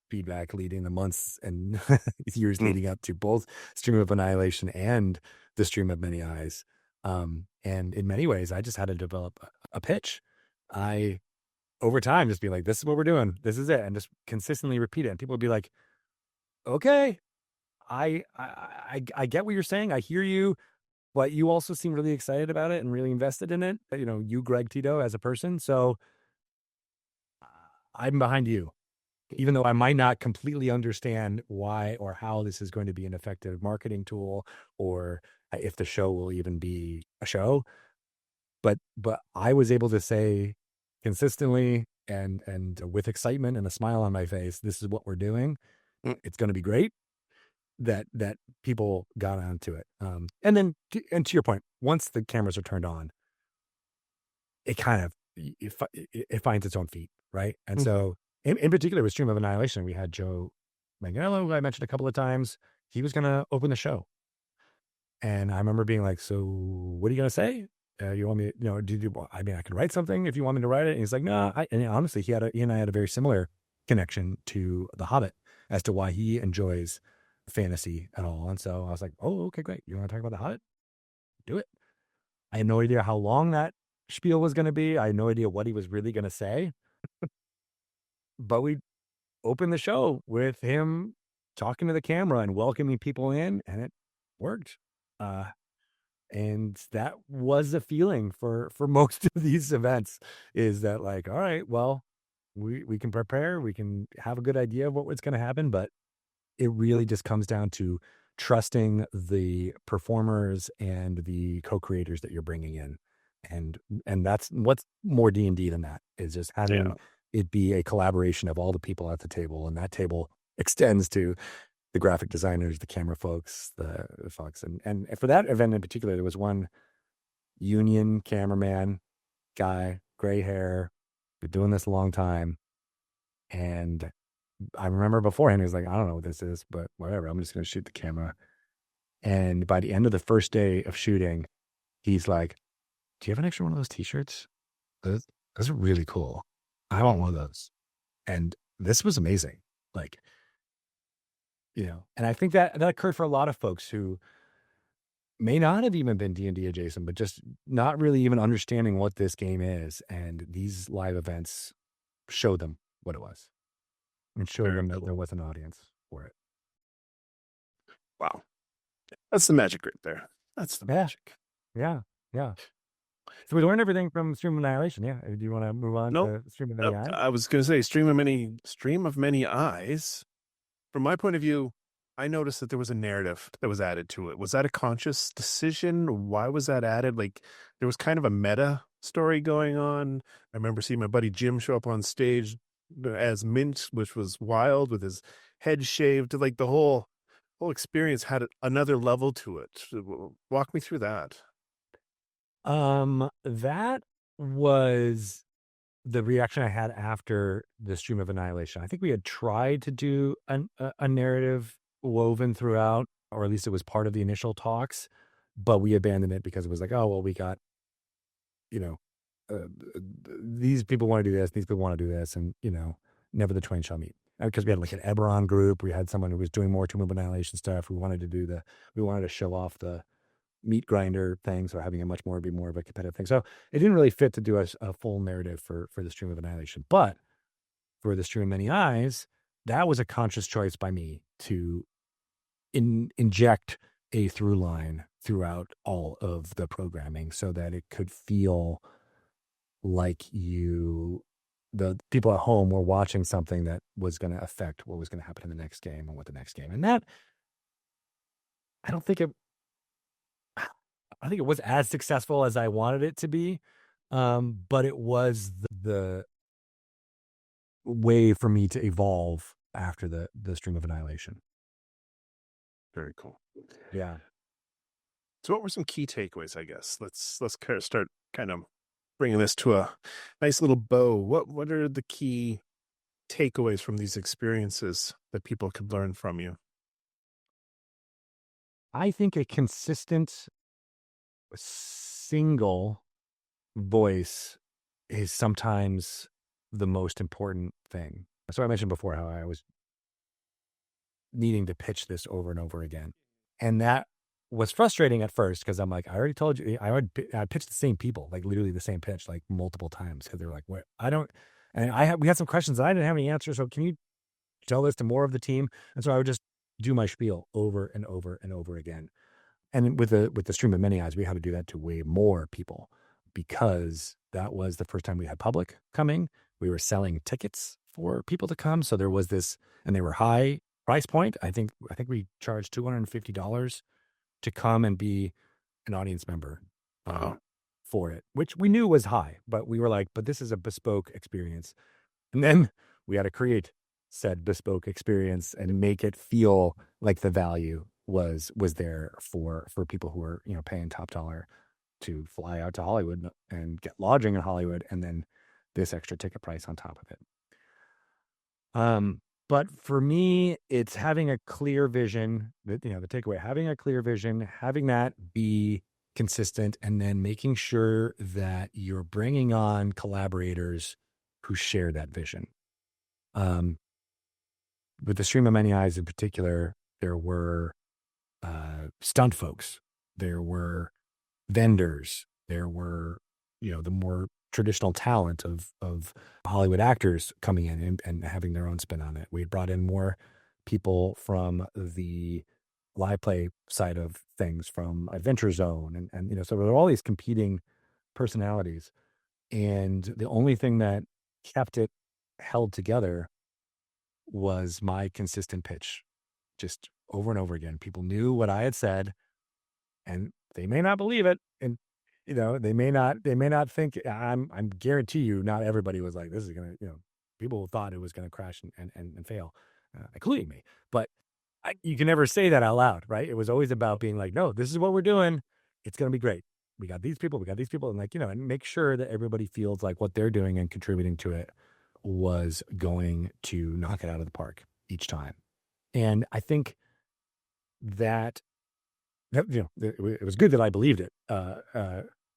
feedback leading the months and years leading up to both Stream of Annihilation and the Stream of Many Eyes. And in many ways, I just had to develop a pitch. I, over time, just be like, this is what we're doing. This is it. And just consistently repeat it. And people would be like, okay, I get what you're saying. I hear you, but you also seem really excited about it and really invested in it. You, Greg Tito, as a person. So I'm behind you, even though I might not completely understand why or how this is going to be an effective marketing tool, or if the show will even be a show. But I was able to say consistently and with excitement and a smile on my face, this is what we're doing. It's going to be great. That people got onto it. And then, and to your point, once the cameras are turned on, it kind of, it finds its own feet. Right. And so in particular with Stream of Annihilation, we had Joe Manganiello, who I mentioned a couple of times. He was going to open the show. And I remember being like, so what are you going to say? You want me, I can write something if you want me to write it. And he's like, no, and honestly, he and I had a very similar connection to The Hobbit as to why he enjoys fantasy at all. And so I was like, oh, okay, great. You want to talk about The Hobbit? Do it. I had no idea how long that spiel was going to be. I had no idea what he was really going to say. But we opened the show with him talking to the camera and welcoming people in, and it worked. And that was a feeling for most of these events, is that like, all right, well, we can prepare, we can have a good idea of what's going to happen, but it really just comes down to trusting the performers and the co-creators that you're bringing in. And that's what's more D&D than that, is just having it be a collaboration of all the people at the table, and that table extends to the graphic designers, the camera folks, the folks. And for that event in particular, there was one union cameraman guy, gray hair, been doing this a long time. And I remember beforehand, he was like, I don't know what this is, but whatever, I'm just going to shoot the camera. And by the end of the first day of shooting, he's like, do you have an extra one of those t-shirts? Those are really cool. I want one of those. And this was amazing. Like, and I think that occurred for a lot of folks who may not have even been D&D adjacent, but just not really even understanding what this game is. And these live events showed them what it was and showed Very them that cool. there was an audience for it. Wow. That's the magic right there. That's the magic. Yeah. So we learned everything from Stream of Annihilation. Yeah. Do you want to move on Nope. to Stream of Many Eyes? I was going to say stream of many eyes. From my point of view, I noticed that there was a narrative that was added to it. Was that a conscious decision? Why was that added? Like, there was kind of a meta story going on. I remember seeing my buddy Jim show up on stage as Mint, which was wild, with his head shaved. Like, the whole experience had another level to it. Walk me through that. That was the reaction I had after the Stream of Annihilation. I think we had tried to do a narrative woven throughout, or at least it was part of the initial talks, but we abandoned it because it was like, oh, well, we got, these people want to do this, these people want to do this, and, never the twain shall meet. Because we had like an Eberron group, we had someone who was doing more Tomb of Annihilation stuff. We wanted to show off the meat grinder thing, so having it be more of a competitive thing. So it didn't really fit to do a full narrative for the Stream of Annihilation. But for the Stream of Many Eyes, that was a conscious choice by me to inject a through line throughout all of the programming so that it could feel like the people at home were watching something that was going to affect what was going to happen in the next game and what the next game. And that, I don't think it was as successful as I wanted it to be, but it was the way for me to evolve after the Stream of Annihilation. Very cool. Yeah. So what were some key takeaways, I guess? Let's start kind of bringing this to a nice little bow. What are the key takeaways from these experiences that people could learn from you? I think a consistent single voice is sometimes the most important thing. So I mentioned before how I was needing to pitch this over and over again. And that was frustrating at first because I'm like, I already told you, I pitched the same people, like literally the same pitch, like multiple times. Because they're like, "What? We had some questions and I didn't have any answers. So can you tell this to more of the team?" And so I would just do my spiel over and over and over again. And with the Stream of Many Eyes, we had to do that to way more people because that was the first time we had public coming. We were selling tickets for people to come. So there was this, and they were high price point. I think we charged $250 to come and be an audience member for it, which we knew was high, but we were like, but this is a bespoke experience. And then we had to create said bespoke experience and make it feel like the value was there for people who are, paying top dollar to fly out to Hollywood and get lodging in Hollywood, and then this extra ticket price on top of it. But for me, it's having a clear vision, the takeaway, having a clear vision, having that be consistent, and then making sure that you're bringing on collaborators who share that vision. With the Stream of Many Eyes in particular, there were stunt folks, there were vendors, there were, the more traditional talent of Hollywood actors coming in and having their own spin on it. We brought in more people from the live play side of things, from Adventure Zone, and so there were all these competing personalities, and the only thing that kept it held together was my consistent pitch, just over and over again. People knew what I had said, and they may not believe it, and they may not think. I'm guarantee you, not everybody was like, this is gonna, people thought it was gonna crash and fail, including me. But you can never say that out loud, right? It was always about being like, no, this is what we're doing. It's gonna be great. We got these people, and like, and make sure that everybody feels like what they're doing and contributing to it was going to knock it out of the park each time. And I think that it was good that I believed it,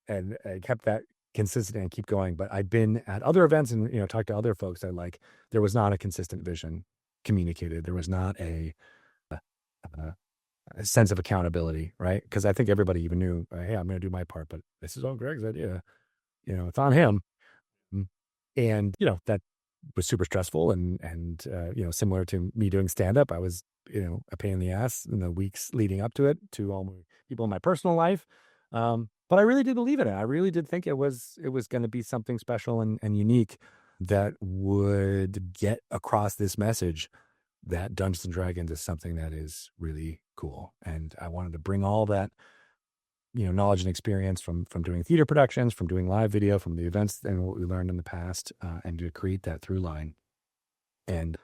and I kept that consistent and keep going. But I've been at other events and, talked to other folks that like, there was not a consistent vision communicated. There was not a sense of accountability, right? Because I think everybody even knew, hey, I'm going to do my part, but this is all Greg's idea. It's on him. And, that was super stressful and similar to me doing stand-up, I was, a pain in the ass in the weeks leading up to it, to all my people in my personal life. But I really did believe in it. I really did think it was going to be something special and unique that would get across this message that Dungeons and Dragons is something that is really cool. And I wanted to bring all that, knowledge and experience from doing theater productions, from doing live video, from the events and what we learned in the past, and to create that through line. And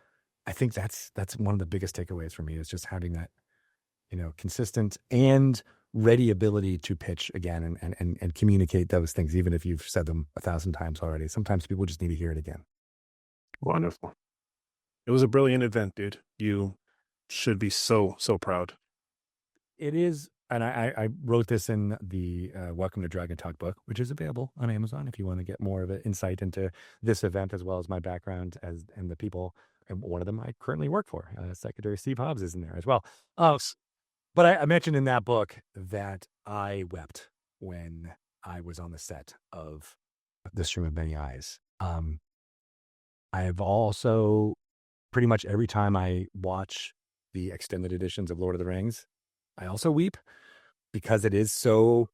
I think that's one of the biggest takeaways for me, is just having that, consistent and ready ability to pitch again and communicate those things, even if you've said them 1,000 times already. Sometimes people just need to hear it again. Wonderful. It was a brilliant event, dude. You should be so proud. It is. And I wrote this in the Welcome to Dragon Talk book, which is available on Amazon if you want to get more of an insight into this event, as well as my background and the people. And one of them I currently work for. Secretary Steve Hobbs is in there as well. But I mentioned in that book that I wept when I was on the set of The Stream of Many Eyes. I have also, pretty much every time I watch the extended editions of Lord of the Rings, I also weep, because it is so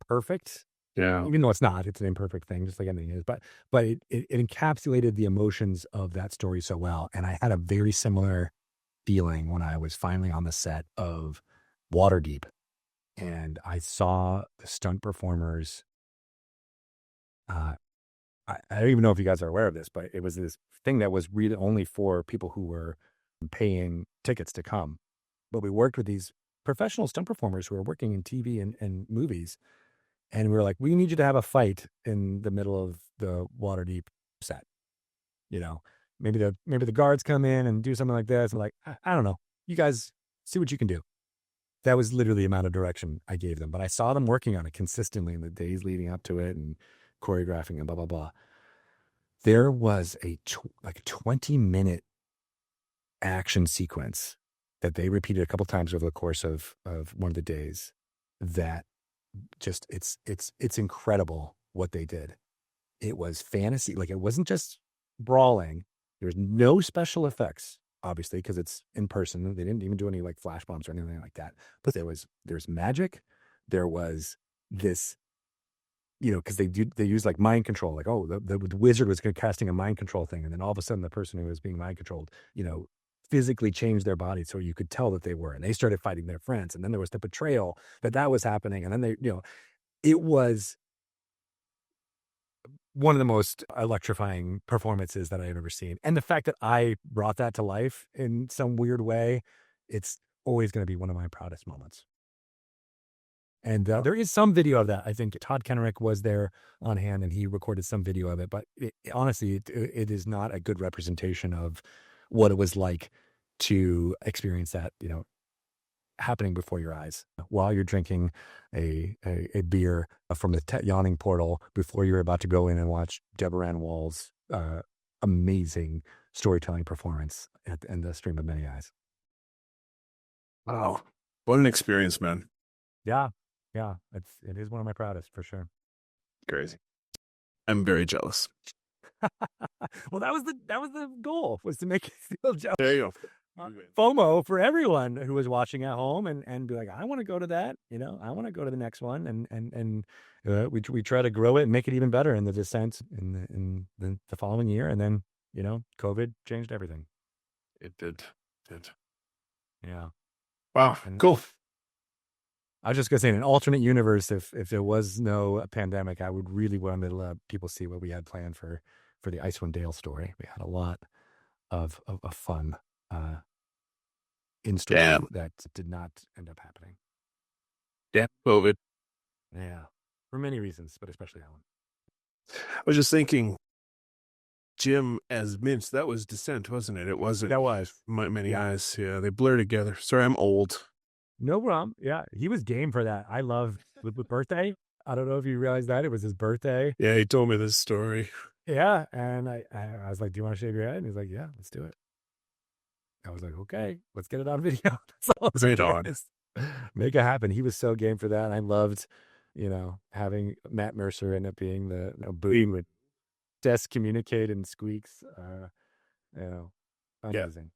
perfect. Yeah. Even though it's not, it's an imperfect thing, just like anything is. But it encapsulated the emotions of that story so well. And I had a very similar feeling when I was finally on the set of Waterdeep, and I saw the stunt performers. I don't even know if you guys are aware of this, but it was this thing that was really only for people who were paying tickets to come. But we worked with these professional stunt performers who are working in TV and movies. And we were like, we need you to have a fight in the middle of the Waterdeep set. Maybe the guards come in and do something like this. And like, I don't know. You guys see what you can do. That was literally the amount of direction I gave them. But I saw them working on it consistently in the days leading up to it and choreographing and blah, blah, blah. There was a 20-minute action sequence that they repeated a couple times over the course of one of the days, that just, it's incredible what they did. It was fantasy. Like, it wasn't just brawling. There was no special effects, obviously, because it's in person. They didn't even do any like flash bombs or anything like that. But there's magic. There was this, because they use like mind control. Like, oh, the wizard was casting a mind control thing, and then all of a sudden the person who was being mind controlled, physically changed their body so you could tell that they were, and they started fighting their friends. And then there was the betrayal that was happening. And then they, it was one of the most electrifying performances that I've ever seen. And the fact that I brought that to life in some weird way, it's always going to be one of my proudest moments. And there is some video of that. I think Todd Kenrick was there on hand and he recorded some video of it, but honestly, it is not a good representation of what it was like to experience that, happening before your eyes while you're drinking a beer from the yawning portal before you're about to go in and watch Deborah Ann Wall's amazing storytelling performance in The Stream of Many Eyes. Wow. What an experience, man. Yeah. It is one of my proudest, for sure. Crazy. I'm very jealous. Well, that was the goal, was to make you feel jealous. There you go. FOMO for everyone who was watching at home and be like, I want to go to that, I want to go to the next one. And we try to grow it and make it even better in the descent in the following year. And then, COVID changed everything. It did. Yeah. Wow. Cool. I was just gonna say, in an alternate universe, if there was no pandemic, I would really want to let people see what we had planned for the Icewind Dale story. We had a lot of fun in store that did not end up happening. Damn COVID. Yeah, for many reasons, but especially that one. I was just thinking, Jim as Minch, that was Descent, wasn't it? It wasn't. That was Many Eyes. Yeah, they blur together. Sorry, I'm old. No problem. Yeah, he was game for that. I love with birthday. I don't know if you realized that. It was his birthday. Yeah, he told me this story. Yeah. And I was like, do you want to shave your head? And he's like, yeah, let's do it. I was like, okay, let's get it on video. That's all I'm Right on. curious. Make it happen. He was so game for that. And I loved, having Matt Mercer end up being the booing with desk communicate and squeaks. Yeah. Amazing.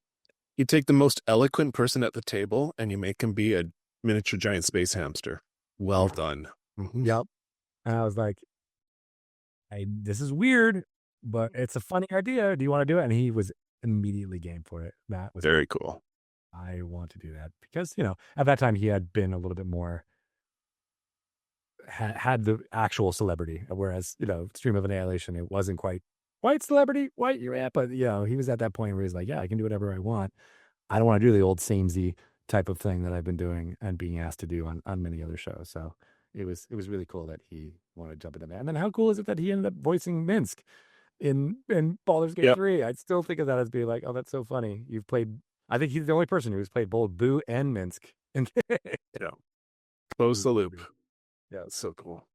You take the most eloquent person at the table and you make him be a miniature giant space hamster. Well done. Mhm. Yep. And I was like, hey, this is weird, but it's a funny idea. Do you want to do it? And he was immediately game for it. Matt was Very cool. I want to do that because, at that time he had been a little bit more, had the actual celebrity, whereas, Stream of Annihilation, it wasn't quite white celebrity, white you're at, but, he was at that point where he's like, yeah, I can do whatever I want. I don't want to do the old samey type of thing that I've been doing and being asked to do on many other shows. So it was really cool that he wanted to jump into that. And then how cool is it that he ended up voicing Minsk in Baldur's Gate 3? I still think of that as being like, oh, that's so funny. I think he's the only person who's played both Boo and Minsk. Yeah. Close the loop. Yeah, it's so cool.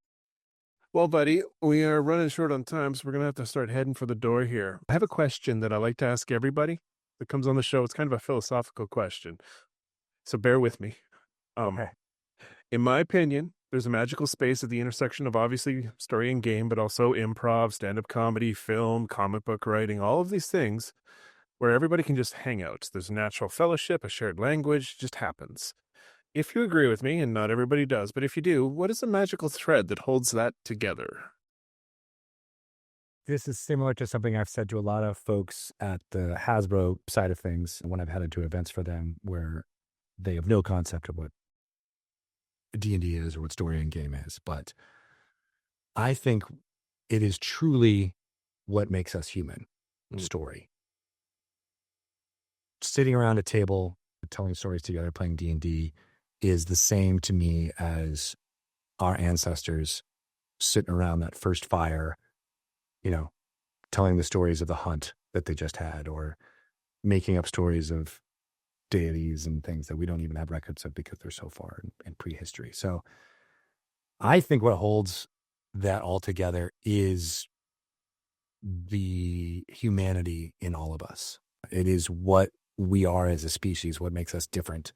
Well, buddy, we are running short on time, so we're going to have to start heading for the door here. I have a question that I like to ask everybody that comes on the show. It's kind of a philosophical question, so bear with me. Okay. In my opinion, there's a magical space at the intersection of obviously story and game, but also improv, stand-up comedy, film, comic book writing, all of these things where everybody can just hang out. There's a natural fellowship, a shared language, just happens. If you agree with me, and not everybody does, but if you do, what is the magical thread that holds that together? This is similar to something I've said to a lot of folks at the Hasbro side of things when I've had to do events for them where they have no concept of what D&D is or what story and game is. But I think it is truly what makes us human, story. Sitting around a table, telling stories together, playing D&D is the same to me as our ancestors sitting around that first fire, telling the stories of the hunt that they just had, or making up stories of deities and things that we don't even have records of because they're so far in prehistory. So I think what holds that all together is the humanity in all of us. It is what we are as a species, what makes us different.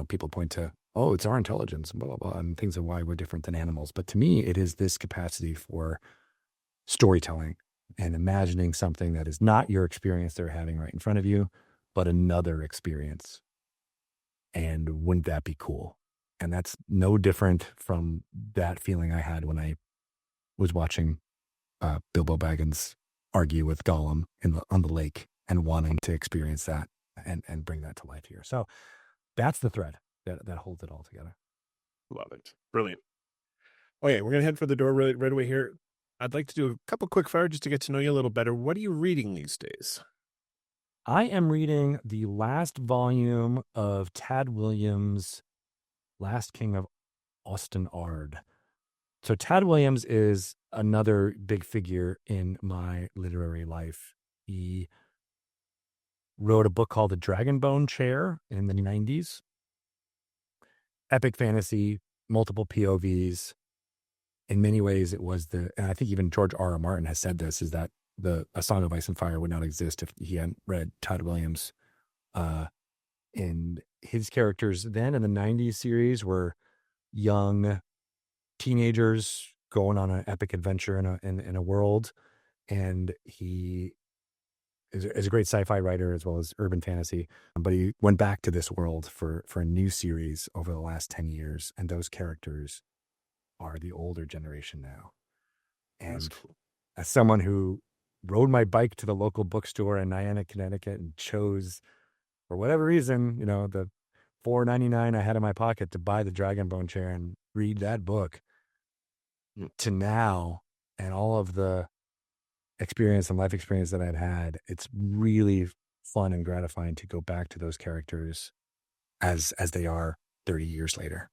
People point to, oh, it's our intelligence, blah, blah, blah, and things of why we're different than animals. But to me, it is this capacity for storytelling and imagining something that is not your experience they're having right in front of you, but another experience. And wouldn't that be cool? And that's no different from that feeling I had when I was watching Bilbo Baggins argue with Gollum on the lake and wanting to experience that and bring that to life here. So that's the thread that holds it all together. Love it. Brilliant. Okay, we're going to head for the door right away here. I'd like to do a couple quick fire just to get to know you a little better. What are you reading these days? I am reading the last volume of Tad Williams' Last King of Osten-Ard. So Tad Williams is another big figure in my literary life. He wrote a book called The Dragonbone Chair in the 90s. Epic fantasy, multiple POVs. In many ways, it was and I think even George R.R. Martin has said this, is that A Song of Ice and Fire would not exist if he hadn't read Tad Williams. And his characters then in the 90s series were young teenagers going on an epic adventure in a world. And he is a great sci-fi writer as well as urban fantasy. But he went back to this world for a new series over the last 10 years. And those characters are the older generation now. And Cool. As someone who rode my bike to the local bookstore in Niantic, Connecticut, and chose, for whatever reason, the $4.99 I had in my pocket to buy the Dragonbone Chair and read that book, to now, and all of the experience and life experience that I'd had, it's really fun and gratifying to go back to those characters as they are 30 years later,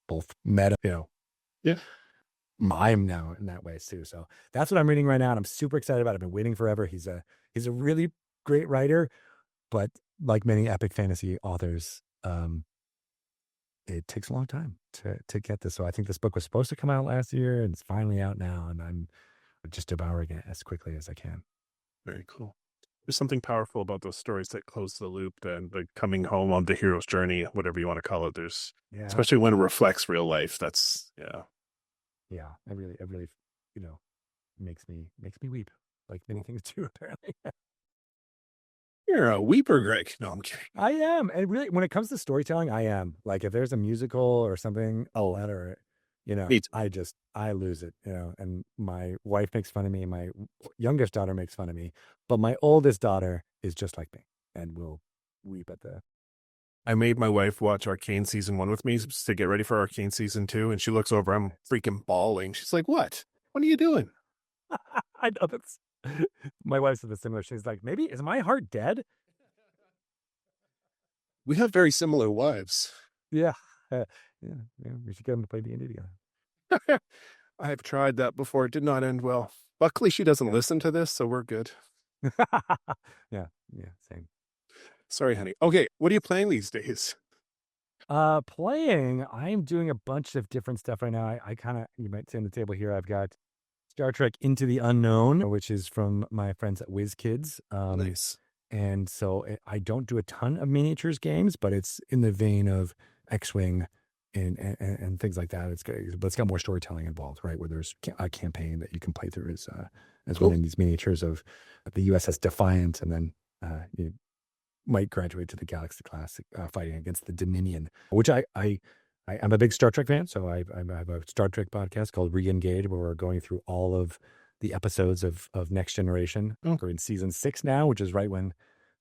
both meta, Yeah. I'm now in that way too. So that's what I'm reading right now, and I'm super excited about it. I've been waiting forever. He's a really great writer, but like many epic fantasy authors, it takes a long time to get this. So I think this book was supposed to come out last year, and it's finally out now, and I'm just devouring it as quickly as I can. Very cool. There's something powerful about those stories that close the loop and the coming home on the hero's journey, whatever you want to call it. There's, Yeah, especially when it reflects real life. That's, yeah. yeah. It really, makes me weep, like many things do, apparently. You're a weeper, Greg. No, I'm kidding. I am, and really, when it comes to storytelling, I am. Like, if there's a musical or something, I'll let her. Me too. I lose it. And my wife makes fun of me. My youngest daughter makes fun of me, but my oldest daughter is just like me, and will weep at the. I made my wife watch Arcane season 1 with me to get ready for Arcane season 2, and she looks over, I'm freaking bawling. She's like, "What? What are you doing?" I know that's. My wife said the similar. She's like, maybe is my heart dead? We have very similar wives. Yeah, yeah. We should get them to play D&D together. I've tried that before. It did not end well. Luckily, she doesn't Yeah. listen to this, so we're good. Yeah, same. Sorry, honey. Okay, what are you playing these days? Playing, I'm doing a bunch of different stuff right now. I kind of, you might see on the table here, I've got Star Trek Into the Unknown, which is from my friends at WizKids. Nice. And so I don't do a ton of miniatures games, but it's in the vein of X-Wing and things like that. But it's got more storytelling involved, right? Where there's a campaign that you can play through as Cool. winning these miniatures of the USS Defiant, and then you might graduate to the Galaxy class, fighting against the Dominion, which I'm a big Star Trek fan. So I have a Star Trek podcast called Re-Engage, where we're going through all of the episodes of Next Generation. Oh. We're in season 6 now, which is right when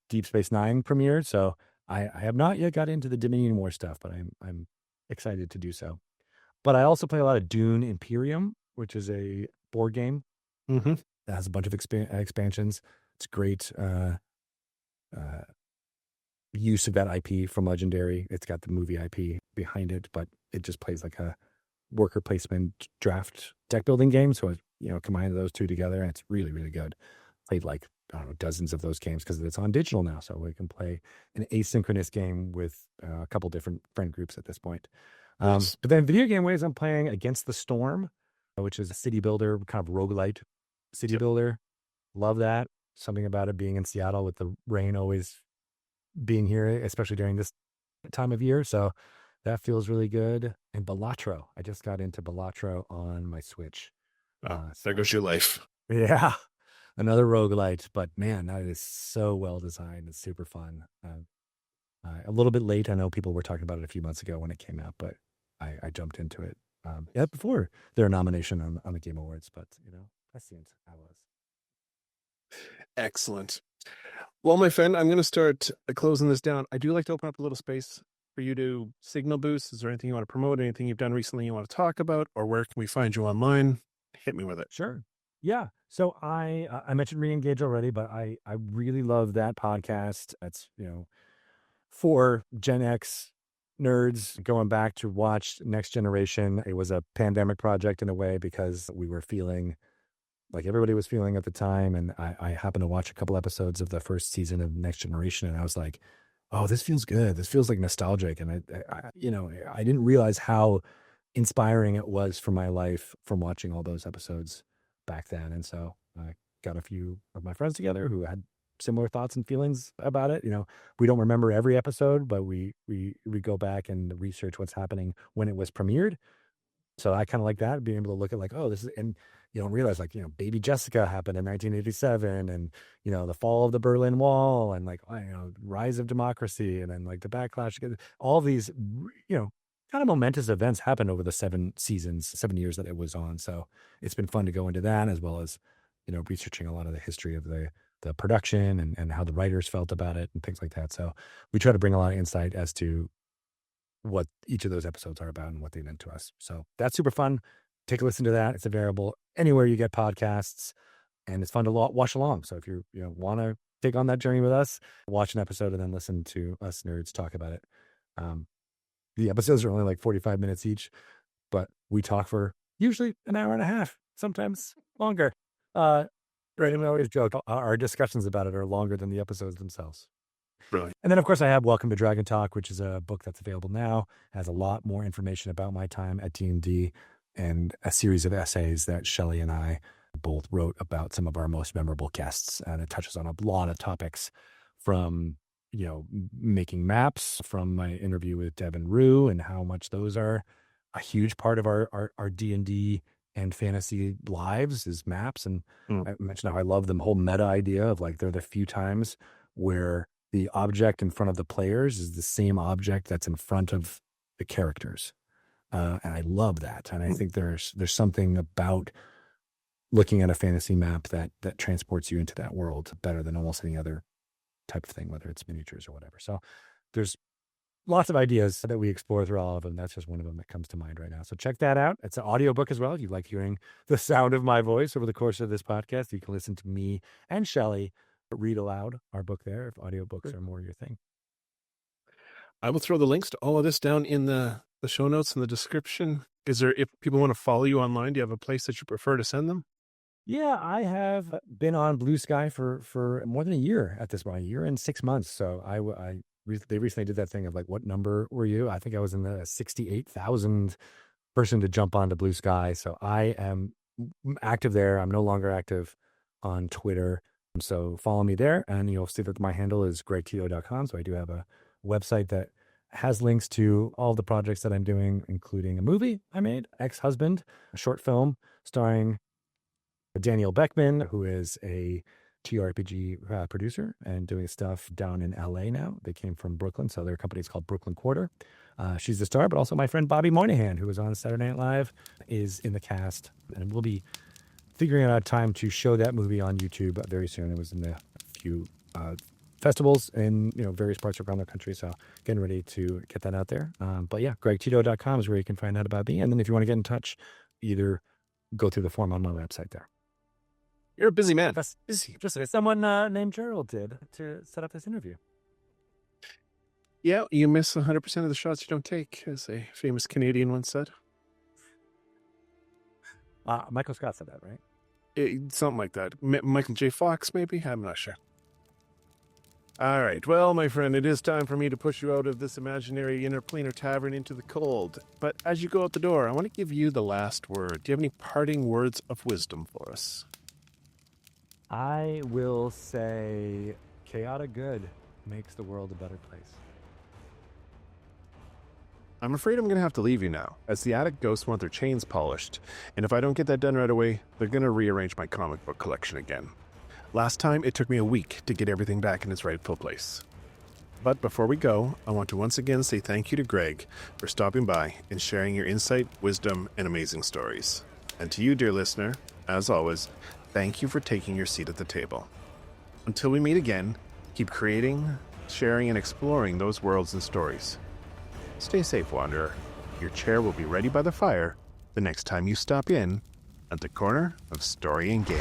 Deep Space Nine premiered. So I have not yet got into the Dominion War stuff, but I'm excited to do so. But I also play a lot of Dune Imperium, which is a board game Mm-hmm. that has a bunch of expansions. It's great use of that IP from Legendary. It's got the movie IP behind it, but it just plays like a worker placement draft deck building game. So combine those two together, and it's really, really good. Played like, I don't know, dozens of those games because it's on digital now. So we can play an asynchronous game with a couple different friend groups at this point. Nice. But then video game ways, I'm playing Against the Storm, which is a city builder, kind of roguelite city builder. Love that. Something about it being in Seattle with the rain always being here, especially during this time of year. So that feels really good. And Balatro, I just got into Balatro on my Switch. There goes your life. Yeah, another roguelite, but man, that is so well designed. It's super fun. A little bit late. I know people were talking about it a few months ago when it came out, but I jumped into it before their nomination on the Game Awards. But that seems how it was. Excellent. Well, my friend, I'm going to start closing this down. I do like to open up a little space for you to signal boost. Is there anything you want to promote? Anything you've done recently you want to talk about? Or where can we find you online? Hit me with it. Sure. Yeah. So I mentioned Reengage already, but I really love that podcast. That's for Gen X nerds going back to watch Next Generation. It was a pandemic project in a way because we were feeling like everybody was feeling at the time. And I happened to watch a couple episodes of the first season of Next Generation, and I was like, oh, this feels good. This feels like nostalgic. And I didn't realize how inspiring it was for my life from watching all those episodes back then. And so I got a few of my friends together who had similar thoughts and feelings about it. We don't remember every episode, but we go back and research what's happening when it was premiered. So I kind of like that, being able to look at like, oh, this is, and you don't realize like, Baby Jessica happened in 1987, and, the fall of the Berlin Wall, and like, rise of democracy, and then like the backlash, all these, kind of momentous events happened over the 7 years that it was on. So it's been fun to go into that, as well as, researching a lot of the history of the production and how the writers felt about it and things like that. So we try to bring a lot of insight as to what each of those episodes are about and what they meant to us. So that's super fun. Take a listen to that. It's available anywhere you get podcasts, and it's fun to watch along. So if you want to take on that journey with us, watch an episode and then listen to us nerds talk about it. The episodes are only like 45 minutes each, but we talk for usually an hour and a half, sometimes longer. Right. And we always joke our discussions about it are longer than the episodes themselves. Brilliant. And then, of course, I have Welcome to Dragon Talk, which is a book that's available now. Has a lot more information about my time at D&D and a series of essays that Shelley and I both wrote about some of our most memorable guests. And it touches on a lot of topics from, making maps, from my interview with Deb and Rue and how much those are a huge part of our D&D and fantasy lives is maps. And I mentioned how I love the whole meta idea of like, they're the few times where the object in front of the players is the same object that's in front of the characters. And I love that. And I think there's something about looking at a fantasy map that transports you into that world better than almost any other type of thing, whether it's miniatures or whatever. So there's lots of ideas that we explore through all of them. That's just one of them that comes to mind right now. So check that out. It's an audiobook as well. If you like hearing the sound of my voice over the course of this podcast, you can listen to me and Shelley read aloud our book there if audiobooks are more your thing. I will throw the links to all of this down in the show notes and the description. If people want to follow you online, do you have a place that you prefer to send them? Yeah, I have been on Blue Sky for more than a year at this point, a year and 6 months. So they recently did that thing of like, what number were you? I think I was in the 68,000 person to jump onto Blue Sky. So I am active there. I'm no longer active on Twitter. So follow me there, and you'll see that my handle is gregtito.com. So I do have a website that has links to all the projects that I'm doing, including a movie I made, Ex-Husband, a short film starring Daniel Beckman, who is a TRPG producer and doing stuff down in LA now. They came from Brooklyn, so their company is called Brooklyn Quarter. She's the star, but also my friend Bobby Moynihan, who was on Saturday Night Live, is in the cast, and we'll be figuring out time to show that movie on YouTube very soon. It was in a few festivals in various parts around the country, so getting ready to get that out there. But yeah, gregtito.com is where you can find out about me. And then if you want to get in touch, either go through the form on my website there. You're a busy man. That's busy. Just like someone named Gerald did to set up this interview. Yeah, you miss 100% of the shots you don't take, as a famous Canadian once said. Michael Scott said that, right? Something like that. Michael J. Fox, maybe? I'm not sure. All right. Well, my friend, it is time for me to push you out of this imaginary interplanar tavern into the cold. But as you go out the door, I want to give you the last word. Do you have any parting words of wisdom for us? I will say chaotic good makes the world a better place. I'm afraid I'm going to have to leave you now, as the attic ghosts want their chains polished, and if I don't get that done right away, they're going to rearrange my comic book collection again. Last time, it took me a week to get everything back in its rightful place. But before we go, I want to once again say thank you to Greg for stopping by and sharing your insight, wisdom, and amazing stories. And to you, dear listener, as always, thank you for taking your seat at the table. Until we meet again, keep creating, sharing, and exploring those worlds and stories. Stay safe, Wanderer. Your chair will be ready by the fire the next time you stop in at the corner of Story and Game.